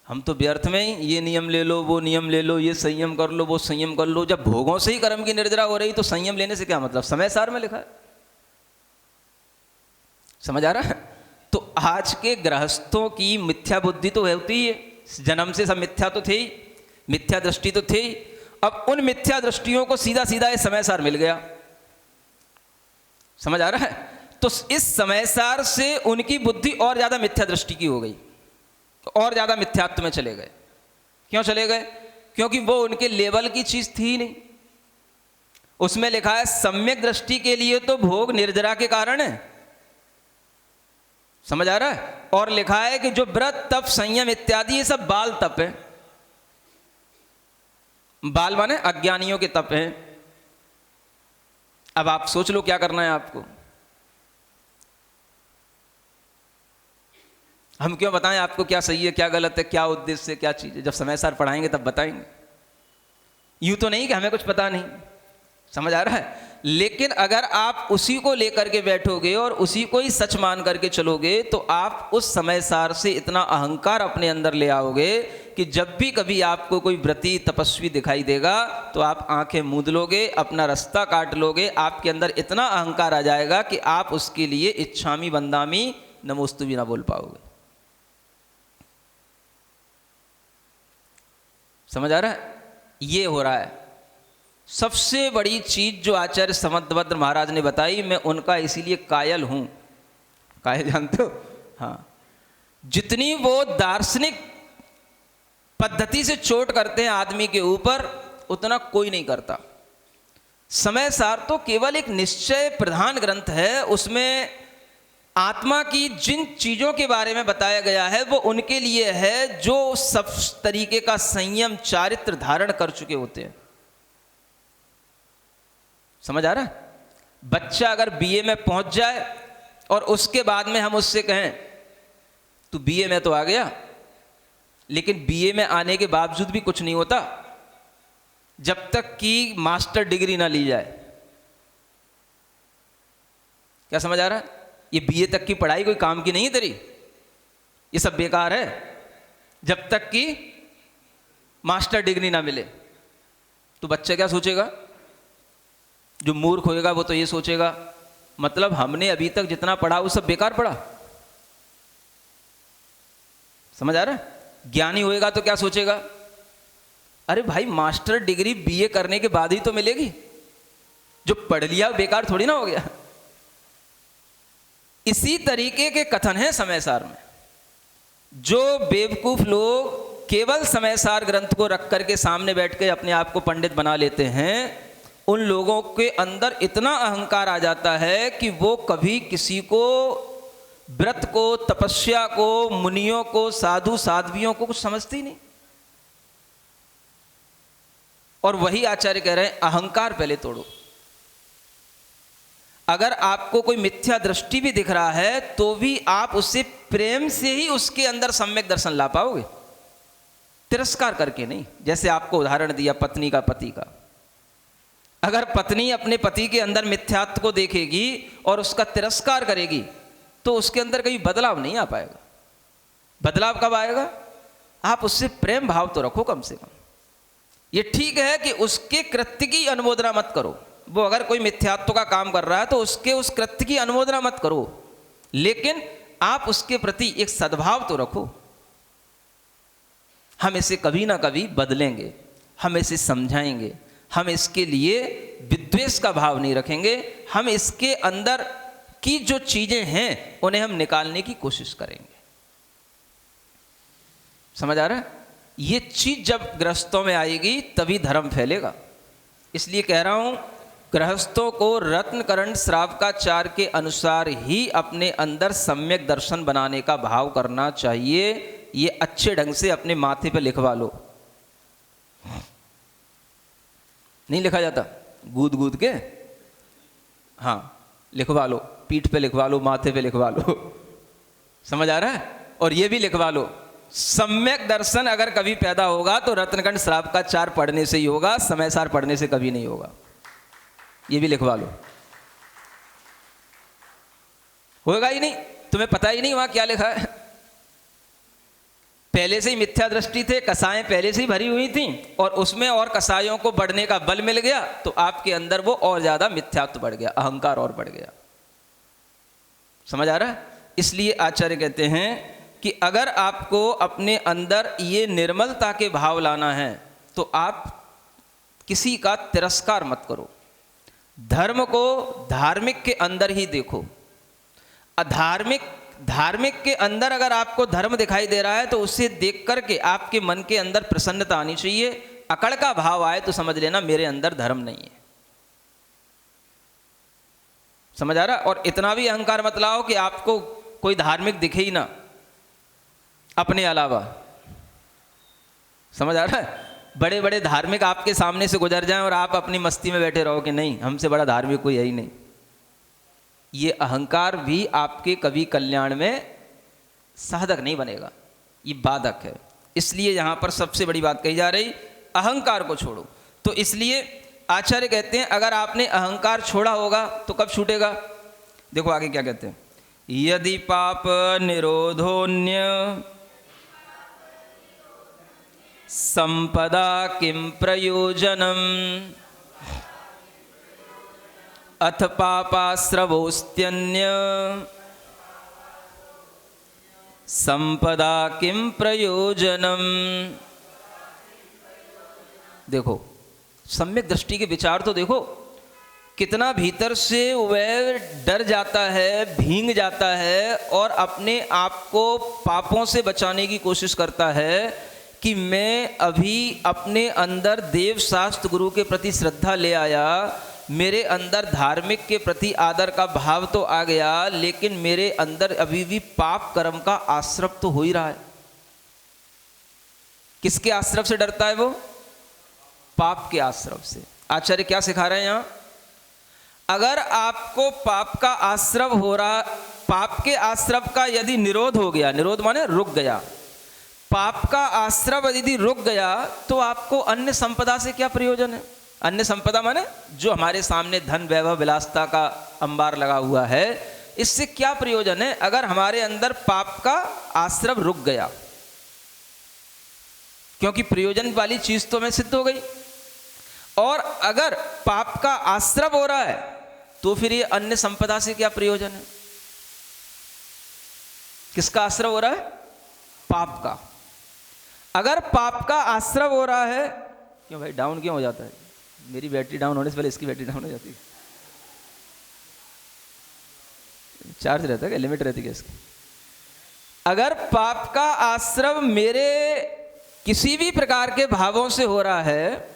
हम तो व्यर्थ में ही ये नियम ले लो, वो नियम ले लो, ये संयम कर लो, वो संयम कर लो, जब भोगों से ही कर्म की निर्जरा हो रही तो संयम लेने से क्या मतलब? समय सार में लिखा है। समझ आ रहा है? तो आज के गृहस्थों की मिथ्या बुद्धि तो होती ही है, जन्म से सब मिथ्या तो थे ही, मिथ्या दृष्टि तो थे ही। अब उन मिथ्या दृष्टियों को सीधा सीधा ये समय सार मिल गया। समझ आ रहा है? तो इस समय सार से उनकी बुद्धि और ज्यादा मिथ्या दृष्टि की हो गई, तो और ज्यादा मिथ्यात्व में चले गए। क्यों चले गए? क्योंकि वो उनके लेवल की चीज थी ही नहीं। उसमें लिखा है सम्यक दृष्टि के लिए तो भोग निर्जरा के कारण है। समझ आ रहा है? और लिखा है कि जो व्रत तप संयम इत्यादि ये सब बाल तप है। बाल माने अज्ञानियों के तप हैं। अब आप सोच लो क्या करना है आपको। हम क्यों बताएं आपको क्या सही है, क्या गलत है, क्या उद्देश्य है, क्या चीज है? जब समय सार पढ़ाएंगे तब बताएंगे। यूं तो नहीं कि हमें कुछ पता नहीं। समझ आ रहा है? लेकिन अगर आप उसी को लेकर के बैठोगे और उसी को ही सच मान करके चलोगे तो आप उस समय सार से इतना अहंकार अपने अंदर ले आओगे कि जब भी कभी आपको कोई व्रती तपस्वी दिखाई देगा तो आप आंखें मूंद लोगे, अपना रास्ता काट लोगे। आपके अंदर इतना अहंकार आ जाएगा कि आप उसके लिए इच्छामी वंदामी नमोस्तु भी ना बोल पाओगे। समझ आ रहा है? ये हो रहा है। सबसे बड़ी चीज जो आचार्य समंतभद्र महाराज ने बताई, मैं उनका इसीलिए कायल हूं। कायल जानते हो? हाँ, जितनी वो दार्शनिक पद्धति से चोट करते हैं आदमी के ऊपर, उतना कोई नहीं करता। समय सार तो केवल एक निश्चय प्रधान ग्रंथ है, उसमें आत्मा की जिन चीजों के बारे में बताया गया है वो उनके लिए है जो सब तरीके का संयम चारित्र धारण कर चुके होते हैं। समझ आ रहा है? बच्चा अगर बीए में पहुंच जाए और उसके बाद में हम उससे कहें तू बीए में तो आ गया, लेकिन बीए में आने के बावजूद भी कुछ नहीं होता जब तक कि मास्टर डिग्री ना ली जाए। क्या समझ आ रहा है? ये बीए तक की पढ़ाई कोई काम की नहीं है तेरी, ये सब बेकार है जब तक कि मास्टर डिग्री ना मिले। तो बच्चा क्या सोचेगा? जो मूर्ख होएगा वो तो ये सोचेगा मतलब हमने अभी तक जितना पढ़ा वो सब बेकार पढ़ा। समझ आ रहा है? ज्ञानी होएगा तो क्या सोचेगा? अरे भाई मास्टर डिग्री बीए करने के बाद ही तो मिलेगी, जो पढ़ लिया बेकार थोड़ी ना हो गया। इसी तरीके के कथन है समय सार में। जो बेवकूफ लोग केवल समय सार ग्रंथ को रख करके सामने बैठ के अपने आप को पंडित बना लेते हैं, उन लोगों के अंदर इतना अहंकार आ जाता है कि वो कभी किसी को, व्रत को, तपस्या को, मुनियों को, साधु साध्वियों को कुछ समझती नहीं। और वही आचार्य कह रहे हैं अहंकार पहले तोड़ो। अगर आपको कोई मिथ्या दृष्टि भी दिख रहा है तो भी आप उससे प्रेम से ही उसके अंदर सम्यक दर्शन ला पाओगे, तिरस्कार करके नहीं। जैसे आपको उदाहरण दिया पत्नी का पति का, अगर पत्नी अपने पति के अंदर मिथ्यात्व को देखेगी और उसका तिरस्कार करेगी तो उसके अंदर कहीं बदलाव नहीं आ पाएगा। बदलाव कब आएगा? आप उससे प्रेम भाव तो रखो कम से कम। ये ठीक है कि उसके कृत्य की अनुमोदना मत करो, वो अगर कोई मिथ्यात्व का काम कर रहा है तो उसके उस कृत्य की अनुमोदना मत करो, लेकिन आप उसके प्रति एक सद्भाव तो रखो। हम इसे कभी ना कभी बदलेंगे, हम इसे समझाएंगे, हम इसके लिए विद्वेष का भाव नहीं रखेंगे, हम इसके अंदर की जो चीजें हैं उन्हें हम निकालने की कोशिश करेंगे। समझ आ रहा है? ये चीज जब गृहस्थों में आएगी तभी धर्म फैलेगा। इसलिए कह रहा हूं गृहस्थों को रत्नकरण श्रावकाचार के अनुसार ही अपने अंदर सम्यक दर्शन बनाने का भाव करना चाहिए। ये अच्छे ढंग से अपने माथे पे लिखवा लो। नहीं लिखा जाता? गूद गूद के, हाँ लिखवा लो, पीठ पे लिखवा लो, माथे पे लिखवा लो। समझ आ रहा है? और ये भी लिखवा लो, सम्यक दर्शन अगर कभी पैदा होगा तो रत्नकंड श्रावकाचार पढ़ने से ही होगा, समय सार पढ़ने से कभी नहीं होगा। ये भी लिखवा लो। होगा ही नहीं, तुम्हें पता ही नहीं वहां क्या लिखा है। पहले से ही मिथ्या दृष्टि थे, कसाएं पहले से ही भरी हुई थी और उसमें और कसायों को बढ़ने का बल मिल गया तो आपके अंदर वो और ज्यादा मिथ्यात्व बढ़ गया, अहंकार और बढ़ गया। समझ आ रहा है? इसलिए आचार्य कहते हैं कि अगर आपको अपने अंदर ये निर्मलता के भाव लाना है तो आप किसी का तिरस्कार मत करो। धर्म को धार्मिक के अंदर ही देखो। धार्मिक के अंदर अगर आपको धर्म दिखाई दे रहा है तो उसे देख करके आपके मन के अंदर प्रसन्नता आनी चाहिए। अकड़ का भाव आए तो समझ लेना मेरे अंदर धर्म नहीं है। समझ आ रहा? और इतना भी अहंकार मत लाओ कि आपको कोई धार्मिक दिखे ही ना अपने अलावा। समझ आ रहा है? बड़े बड़े धार्मिक आपके सामने से गुजर जाएं और आप अपनी मस्ती में बैठे रहो कि नहीं हमसे बड़ा धार्मिक कोई है ही नहीं। ये अहंकार भी आपके कभी कल्याण में साधक नहीं बनेगा, ये बाधक है। इसलिए यहां पर सबसे बड़ी बात कही जा रही, अहंकार को छोड़ो। तो इसलिए आचार्य कहते हैं अगर आपने अहंकार छोड़ा होगा तो कब छूटेगा? देखो आगे क्या कहते हैं, यदि पाप निरोधोन्य संपदा किं प्रयोजनम अथ पापाश्रवोस्त्यन्य संपदा किं प्रयोजनम। देखो सम्यक दृष्टि के विचार तो देखो, कितना भीतर से वह डर जाता है, भींग जाता है और अपने आप को पापों से बचाने की कोशिश करता है कि मैं अभी अपने अंदर देव शास्त्र गुरु के प्रति श्रद्धा ले आया, मेरे अंदर धार्मिक के प्रति आदर का भाव तो आ गया, लेकिन मेरे अंदर अभी भी पाप कर्म का आश्रव तो हो ही रहा है। किसके आश्रव से डरता है वो? पाप के आश्रव से। आचार्य क्या सिखा रहे हैं यहां, अगर आपको पाप का आश्रव हो रहा, पाप के आश्रव का यदि निरोध हो गया, निरोध माने रुक गया, पाप का आश्रव यदि रुक गया तो आपको अन्य संपदा से क्या प्रयोजन है? अन्य संपदा माने जो हमारे सामने धन वैभव विलासता का अंबार लगा हुआ है, इससे क्या प्रयोजन है अगर हमारे अंदर पाप का आश्रव रुक गया? क्योंकि प्रयोजन वाली चीज तो हमें सिद्ध हो गई। और अगर पाप का आश्रव हो रहा है तो फिर ये अन्य संपदा से क्या प्रयोजन है? किसका आश्रव हो रहा है? पाप का। अगर पाप का आश्रव हो रहा है, क्यों भाई डाउन क्यों हो जाता है? मेरी बैटरी डाउन होने से पहले इसकी बैटरी डाउन हो जाती है। चार्ज रहता है क्या? लिमिट रहती है इसकी। अगर पाप का आश्रव मेरे किसी भी प्रकार के भावों से हो रहा है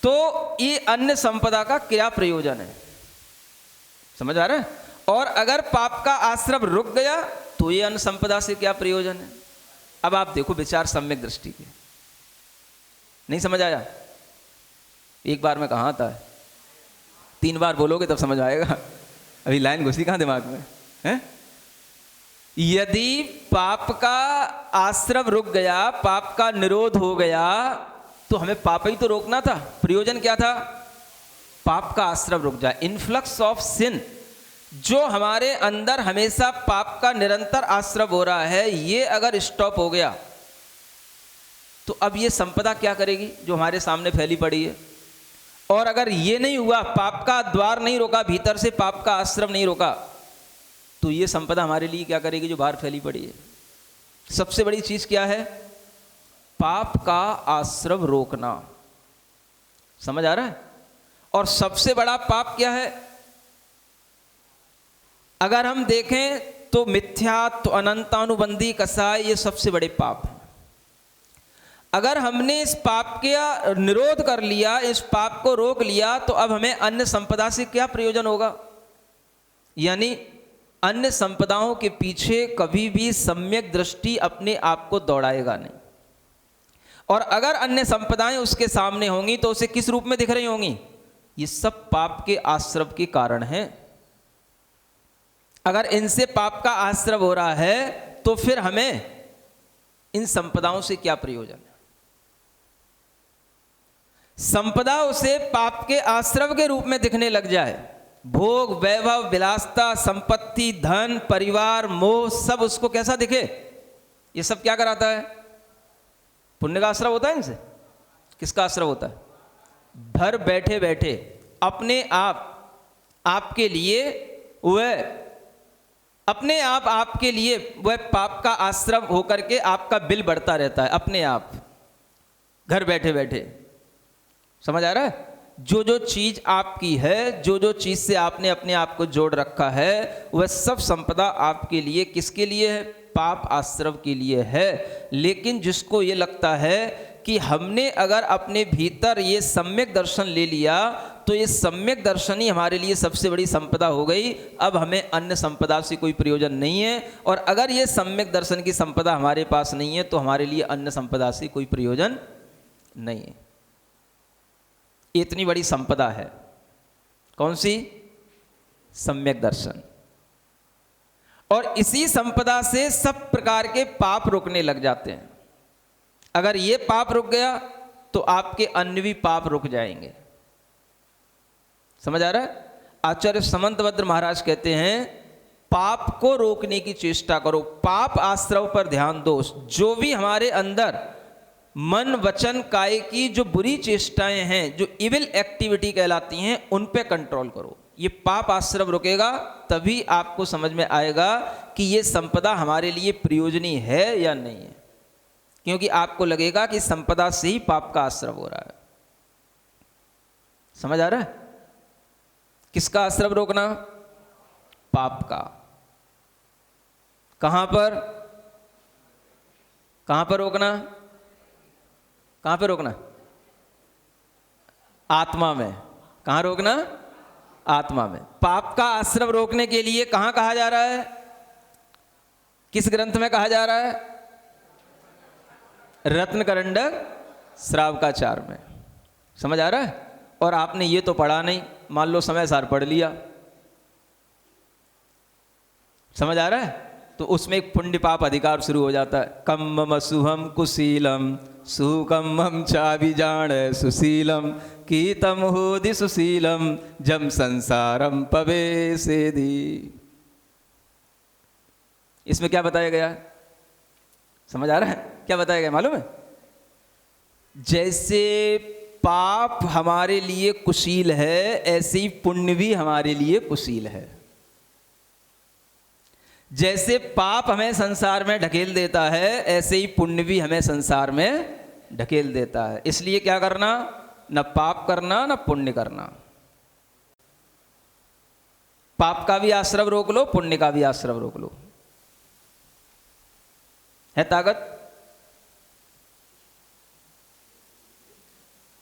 तो ये अन्य संपदा का क्या प्रयोजन है? समझ आ रहा है? और अगर पाप का आश्रव रुक गया तो ये अन्य संपदा से क्या प्रयोजन है? अब आप देखो विचार सम्यक दृष्टि के। नहीं समझ आया? एक बार में कहाँ आता है, 3 बार बोलोगे तब समझ आएगा। अभी लाइन घुसी कहाँ दिमाग में है? यदि पाप का आश्रव रुक गया, पाप का निरोध हो गया, तो हमें पाप ही तो रोकना था। प्रयोजन क्या था? पाप का आश्रव रुक जाए। इन्फ्लक्स ऑफ सिन, जो हमारे अंदर हमेशा पाप का निरंतर आश्रव हो रहा है, ये अगर स्टॉप हो गया तो अब ये संपदा क्या करेगी जो हमारे सामने फैली पड़ी है? और अगर ये नहीं हुआ, पाप का द्वार नहीं रोका, भीतर से पाप का आश्रव नहीं रोका, तो ये संपदा हमारे लिए क्या करेगी जो बाहर फैली पड़ी है? सबसे बड़ी चीज क्या है? पाप का आश्रव रोकना। समझ आ रहा है? और सबसे बड़ा पाप क्या है? अगर हम देखें तो मिथ्यात्व, अनंतानुबंधी, कसाय, ये सबसे बड़े पाप हैं। अगर हमने इस पाप का निरोध कर लिया, इस पाप को रोक लिया, तो अब हमें अन्य संपदा से क्या प्रयोजन होगा? यानी अन्य संपदाओं के पीछे कभी भी सम्यक दृष्टि अपने आप को दौड़ाएगा नहीं। और अगर अन्य संपदाएं उसके सामने होंगी तो उसे किस रूप में दिख रही होंगी? ये सब पाप के आश्रव के कारण हैं। अगर इनसे पाप का आश्रव हो रहा है तो फिर हमें इन संपदाओं से क्या प्रयोजन है? संपदा उसे पाप के आश्रव के रूप में दिखने लग जाए, भोग, वैभव, विलासता, संपत्ति, धन, परिवार, मोह, सब उसको कैसा दिखे? ये सब क्या कराता है? पुण्य का आश्रव होता है इनसे। किसका आश्रव होता है? घर बैठे बैठे अपने आप आपके लिए वह अपने आप आपके लिए वह पाप का आश्रव होकर के आपका बिल बढ़ता रहता है अपने आप, घर बैठे बैठे। समझ आ रहा है? जो जो चीज आपकी है, जो जो चीज से आपने अपने आप को जोड़ रखा है, वह सब संपदा आपके लिए किसके लिए है? पाप आश्रव के लिए है। लेकिन जिसको ये लगता है कि हमने अगर अपने भीतर ये सम्यक दर्शन ले लिया तो ये सम्यक दर्शन ही हमारे लिए सबसे बड़ी संपदा हो गई, अब हमें अन्य संपदा से कोई प्रयोजन नहीं है। और अगर ये सम्यक दर्शन की संपदा हमारे पास नहीं है तो हमारे लिए अन्य संपदा से कोई प्रयोजन नहीं है। इतनी बड़ी संपदा है। कौन सी? सम्यक दर्शन। और इसी संपदा से सब प्रकार के पाप रुकने लग जाते हैं। अगर ये पाप रुक गया तो आपके अन्य भी पाप रुक जाएंगे। समझ आ रहा है? आचार्य समंतभद्र महाराज कहते हैं पाप को रोकने की चेष्टा करो, पाप आश्रव पर ध्यान दो। जो भी हमारे अंदर मन वचन काय की जो बुरी चेष्टाएं हैं, जो इविल एक्टिविटी कहलाती हैं, उन पे कंट्रोल करो। ये पाप आश्रव रुकेगा तभी आपको समझ में आएगा कि ये संपदा हमारे लिए प्रयोजनीय है या नहीं है, क्योंकि आपको लगेगा कि संपदा से ही पाप का आश्रव हो रहा है। समझ आ रहा है? किसका आश्रव रोकना? पाप का। कहां पर? कहां पर रोकना? कहां पर रोकना? आत्मा में। कहां रोकना? आत्मा में। पाप का आश्रव रोकने के लिए कहां कहा जा रहा है? किस ग्रंथ में कहा जा रहा है? रत्नकरंडक श्रावकाचार में। समझ आ रहा है? और आपने ये तो पढ़ा नहीं, मान लो समय सार पढ़ लिया, समझ आ रहा है? तो उसमें एक पुण्य पाप अधिकार शुरू हो जाता है। कम्मम सुहम कुशीलम सुकम्मम चाभिजान सुशीलम कीतम होदि सुशीलम जम संसारम पवेसेदि। इसमें क्या बताया गया है? समझ आ रहा है? क्या बताया गया मालूम है? जैसे पाप हमारे लिए कुशील है, ऐसे ही पुण्य भी हमारे लिए कुशील है। जैसे पाप हमें संसार में ढकेल देता है, ऐसे ही पुण्य भी हमें संसार में ढकेल देता है। इसलिए क्या करना? न पाप करना न पुण्य करना। पाप का भी आश्रव रोक लो, पुण्य का भी आश्रव रोक लो। है ताकत?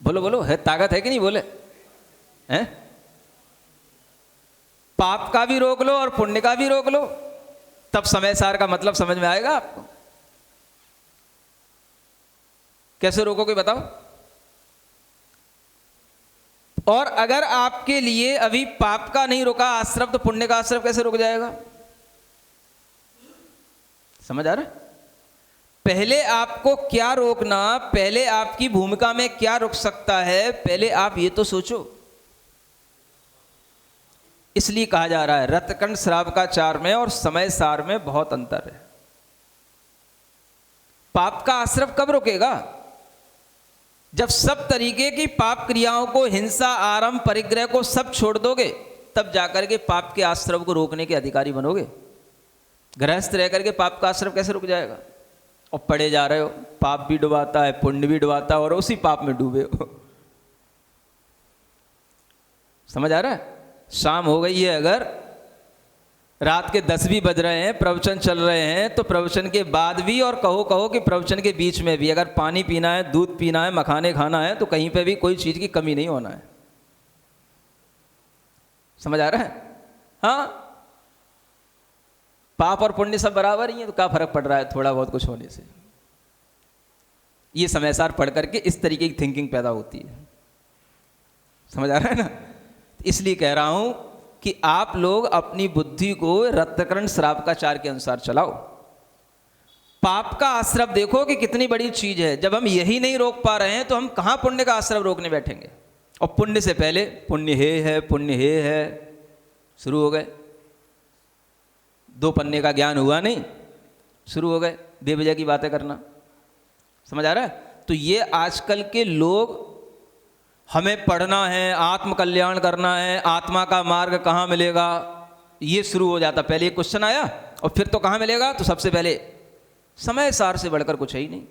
बोलो बोलो, है ताकत है कि नहीं? बोले हैं? पाप का भी रोक लो और पुण्य का भी रोक लो, तब समय सार का मतलब समझ में आएगा आपको। कैसे रोकोगे बताओ? और अगर आपके लिए अभी पाप का नहीं रुका आश्रव, तो पुण्य का आश्रव कैसे रुक जाएगा? समझ आ रहा है? पहले आपको क्या रोकना, पहले आपकी भूमिका में क्या रुक सकता है, पहले आप ये तो सोचो। इसलिए कहा जा रहा है रत्नकंड श्रावकाचार में और समय सार में बहुत अंतर है। पाप का आश्रव कब रुकेगा? जब सब तरीके की पाप क्रियाओं को, हिंसा, आरंभ, परिग्रह को सब छोड़ दोगे, तब जाकर के पाप के आश्रव को रोकने के अधिकारी बनोगे। गृहस्थ रह करके पाप का आश्रव कैसे रुक जाएगा? और पड़े जा रहे हो, पाप भी डुबाता है, पुण्य भी डुबाता है, और उसी पाप में डूबे हो। समझ आ रहा है? शाम हो गई है, अगर रात के 10 भी बज रहे हैं, प्रवचन चल रहे हैं, तो प्रवचन के बाद भी और कहो कि प्रवचन के बीच में भी अगर पानी पीना है, दूध पीना है, मखाने खाना है, तो कहीं पे भी कोई चीज की कमी नहीं होना है। समझ आ रहा है? हाँ, पाप और पुण्य सब बराबर ही है, तो क्या फर्क पड़ रहा है थोड़ा बहुत कुछ होने से? ये समय सार पढ़ करके इस तरीके की थिंकिंग पैदा होती है। समझ आ रहा है ना? इसलिए कह रहा हूं कि आप लोग अपनी बुद्धि को रत्नकरण श्रावकाचार के अनुसार चलाओ। पाप का आश्रव देखो कि कितनी बड़ी चीज है। जब हम यही नहीं रोक पा रहे हैं, तो हम कहां पुण्य का आश्रव रोकने बैठेंगे? और पुण्य से पहले पुण्य है, पुण्य है, शुरू हो गए। 2 पन्ने का ज्ञान हुआ नहीं, शुरू हो गए बेवजह की बातें करना। समझ आ रहा है? तो ये आजकल के लोग, हमें पढ़ना है, आत्म कल्याण करना है, आत्मा का मार्ग कहाँ मिलेगा, ये शुरू हो जाता। पहले एक क्वेश्चन आया और फिर तो कहाँ मिलेगा? तो सबसे पहले समय सार से बढ़कर कुछ है ही नहीं,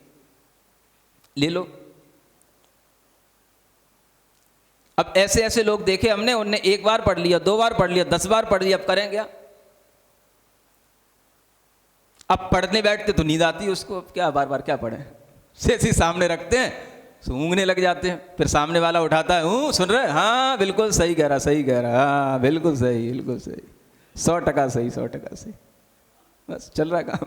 ले लो। अब ऐसे ऐसे लोग देखे हमने, उनने 1 बार पढ़ लिया, 2 बार पढ़ लिया, 10 बार पढ़ लिया, अब करें क्या? अब पढ़ने बैठते तो नींद आती है उसको, अब क्या बार बार क्या पढ़ें? जैसे सामने रखते हैं सूंघने लग जाते हैं, फिर सामने वाला उठाता है, हूँ सुन रहे? हाँ बिल्कुल सही कह रहा, सही कह रहा, हाँ बिल्कुल सही, बिल्कुल सही, 100% सही, 100% सही, बस चल रहा काम।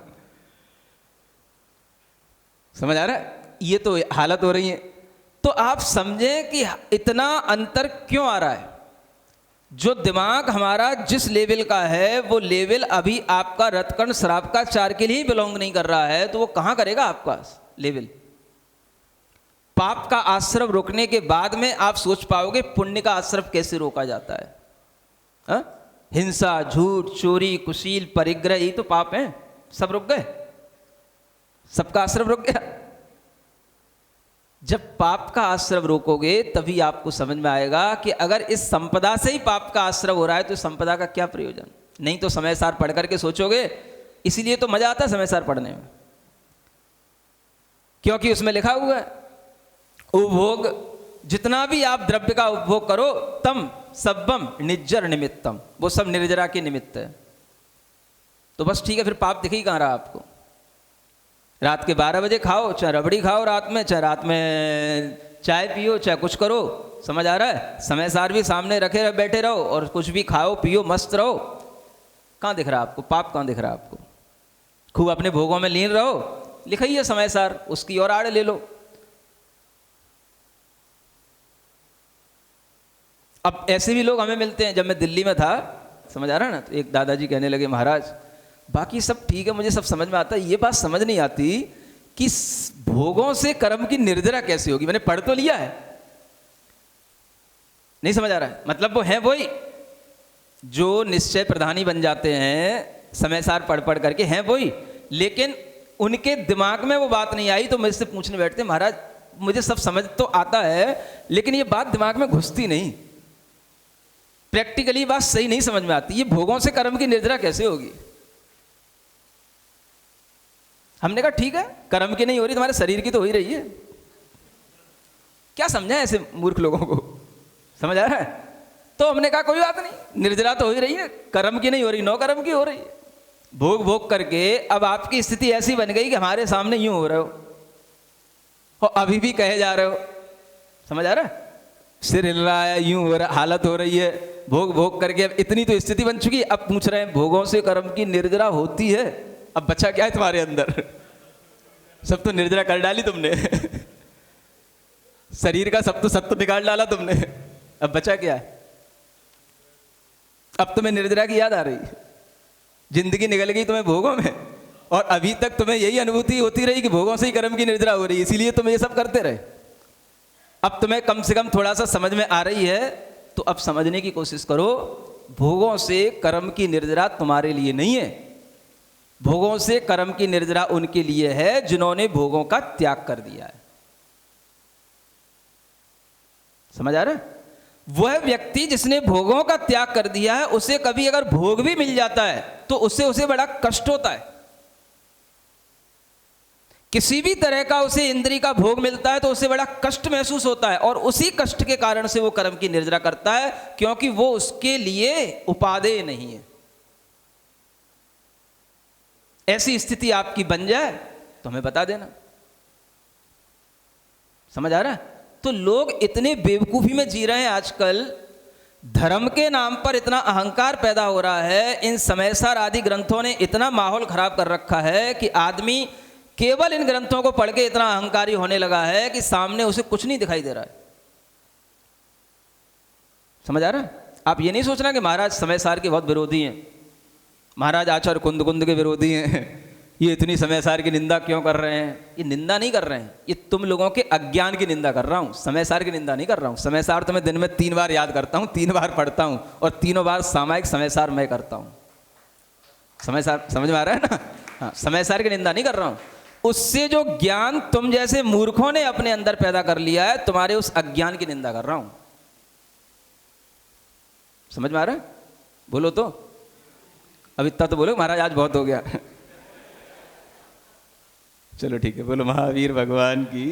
समझ आ रहा है? ये तो हालत हो रही है। तो आप समझें कि इतना अंतर क्यों आ रहा है। जो दिमाग हमारा जिस लेवल का है, वो लेवल अभी आपका रत्नकर्ण श्रावकाचार के लिए ही बिलोंग नहीं कर रहा है, तो वो कहाँ करेगा आपका लेवल? पाप का आश्रव रोकने के बाद में आप सोच पाओगे पुण्य का आश्रव कैसे रोका जाता है। हा? हिंसा, झूठ, चोरी, कुशील, परिग्रह, यही तो पाप हैं, सब रुक गए, सबका आश्रव रुक गया। जब पाप का आश्रव रोकोगे तभी आपको समझ में आएगा कि अगर इस संपदा से ही पाप का आश्रव हो रहा है तो संपदा का क्या प्रयोजन। नहीं तो समय सार पढ़ करके सोचोगे, इसीलिए तो मजा आता है समय सार पढ़ने में, क्योंकि उसमें लिखा हुआ है उपभोग, जितना भी आप द्रव्य का उपभोग करो तम सब्बम निज्जर निमित्तम, वो सब निर्जरा के निमित्त है। तो बस ठीक है, फिर पाप दिख ही कहाँ रहा आपको। रात के 12 बजे खाओ, चाहे रबड़ी खाओ रात में, चाहे रात में चाय पियो, चाहे कुछ करो, समझ आ रहा है। समय सार भी सामने रखे रहे, बैठे रहो और कुछ भी खाओ पियो, मस्त रहो। कहाँ दिख रहा है आपको पाप, कहाँ दिख रहा है आपको। खूब अपने भोगों में लीन रहो, लिखा ही है समय सार, उसकी और आड़ ले लो। अब ऐसे भी लोग हमें मिलते हैं। जब मैं दिल्ली में था, समझ आ रहा है ना, तो एक दादाजी कहने लगे, महाराज बाकी सब ठीक है, मुझे सब समझ में आता है, ये बात समझ नहीं आती कि भोगों से कर्म की निर्जरा कैसे होगी। मैंने पढ़ तो लिया है, नहीं समझ आ रहा है। मतलब वो है वही जो निश्चय प्रधानी बन जाते हैं समय सार पढ़ पढ़ करके, हैं वही, लेकिन उनके दिमाग में वो बात नहीं आई तो मेरे से पूछने बैठते, महाराज मुझे सब समझ तो आता है लेकिन ये बात दिमाग में घुसती नहीं, प्रैक्टिकली बात सही नहीं समझ में आती, ये भोगों से कर्म की निर्जरा कैसे होगी। हमने कहा ठीक है, कर्म की नहीं हो रही, तुम्हारे शरीर की तो हो ही रही है। क्या समझा ऐसे मूर्ख लोगों को, समझ आ रहा है। तो हमने कहा कोई बात नहीं, निर्जरा तो हो ही रही है, कर्म की नहीं हो रही, नौ कर्म की हो रही है। भोग भोग करके अब आपकी स्थिति ऐसी बन गई कि हमारे सामने यूं हो रहे हो और अभी भी कहे जा रहे हो, समझ आ रहा है। सिर हिल रहा है, यूं हो रहा, हालत हो रही है, भोग भोग करके अब इतनी तो स्थिति बन चुकी है। अब पूछ रहे हैं भोगों से कर्म की निर्जरा होती है, अब बचा क्या है तुम्हारे अंदर, सब तो निर्जरा कर डाली तुमने शरीर का सब तो सत्व निकाल डाला तुमने, अब बचा क्या है। अब तुम्हें निर्जरा की याद आ रही, जिंदगी निकल गई तुम्हें भोगों में, और अभी तक तुम्हें यही अनुभूति होती रही कि भोगों से ही कर्म की निर्जरा हो रही है, इसीलिए तुम ये सब करते रहे। अब तुम्हें कम से कम थोड़ा सा समझ में आ रही है तो अब समझने की कोशिश करो, भोगों से कर्म की निर्जरा तुम्हारे लिए नहीं है, भोगों से कर्म की निर्जरा उनके लिए है जिन्होंने भोगों का त्याग कर दिया है। समझ आ रहा है। वह व्यक्ति जिसने भोगों का त्याग कर दिया है, उसे कभी अगर भोग भी मिल जाता है तो उसे बड़ा कष्ट होता है। किसी भी तरह का उसे इंद्रिय का भोग मिलता है तो उसे बड़ा कष्ट महसूस होता है, और उसी कष्ट के कारण से वो कर्म की निर्जरा करता है, क्योंकि वो उसके लिए उपादेय नहीं है। ऐसी स्थिति आपकी बन जाए तो हमें बता देना, समझ आ रहा है। तो लोग इतने बेवकूफी में जी रहे हैं आजकल, धर्म के नाम पर इतना अहंकार पैदा हो रहा है, इन समयसार आदि ग्रंथों ने इतना माहौल खराब कर रखा है कि आदमी केवल इन ग्रंथों को पढ़ के इतना अहंकारी होने लगा है कि सामने उसे कुछ नहीं दिखाई दे रहा है। समझ आ रहा है। आप ये नहीं सोचना कि महाराज समयसार के बहुत विरोधी हैं, महाराज आचार्य कुंद कुंद के विरोधी हैं, ये इतनी समयसार की निंदा क्यों कर रहे हैं। ये निंदा नहीं कर रहे हैं, ये तुम लोगों के अज्ञान की निंदा कर रहा हूं, समयसार की निंदा नहीं कर रहा हूं। समयसार तो मैं दिन में 3 बार याद करता हूं, 3 बार पढ़ता हूं, और 3 बार सामायिक समयसार मैं करता हूं। समयसार समझ में आ रहा है ना। हाँ, समयसार की निंदा नहीं कर रहा हूं, उससे जो ज्ञान तुम जैसे मूर्खों ने अपने अंदर पैदा कर लिया है, तुम्हारे उस अज्ञान की निंदा कर रहा हूं। समझ में आ रहा है। बोलो तो, अब इतना तो बोलो महाराज आज बहुत हो गया चलो ठीक है, बोलो महावीर भगवान की।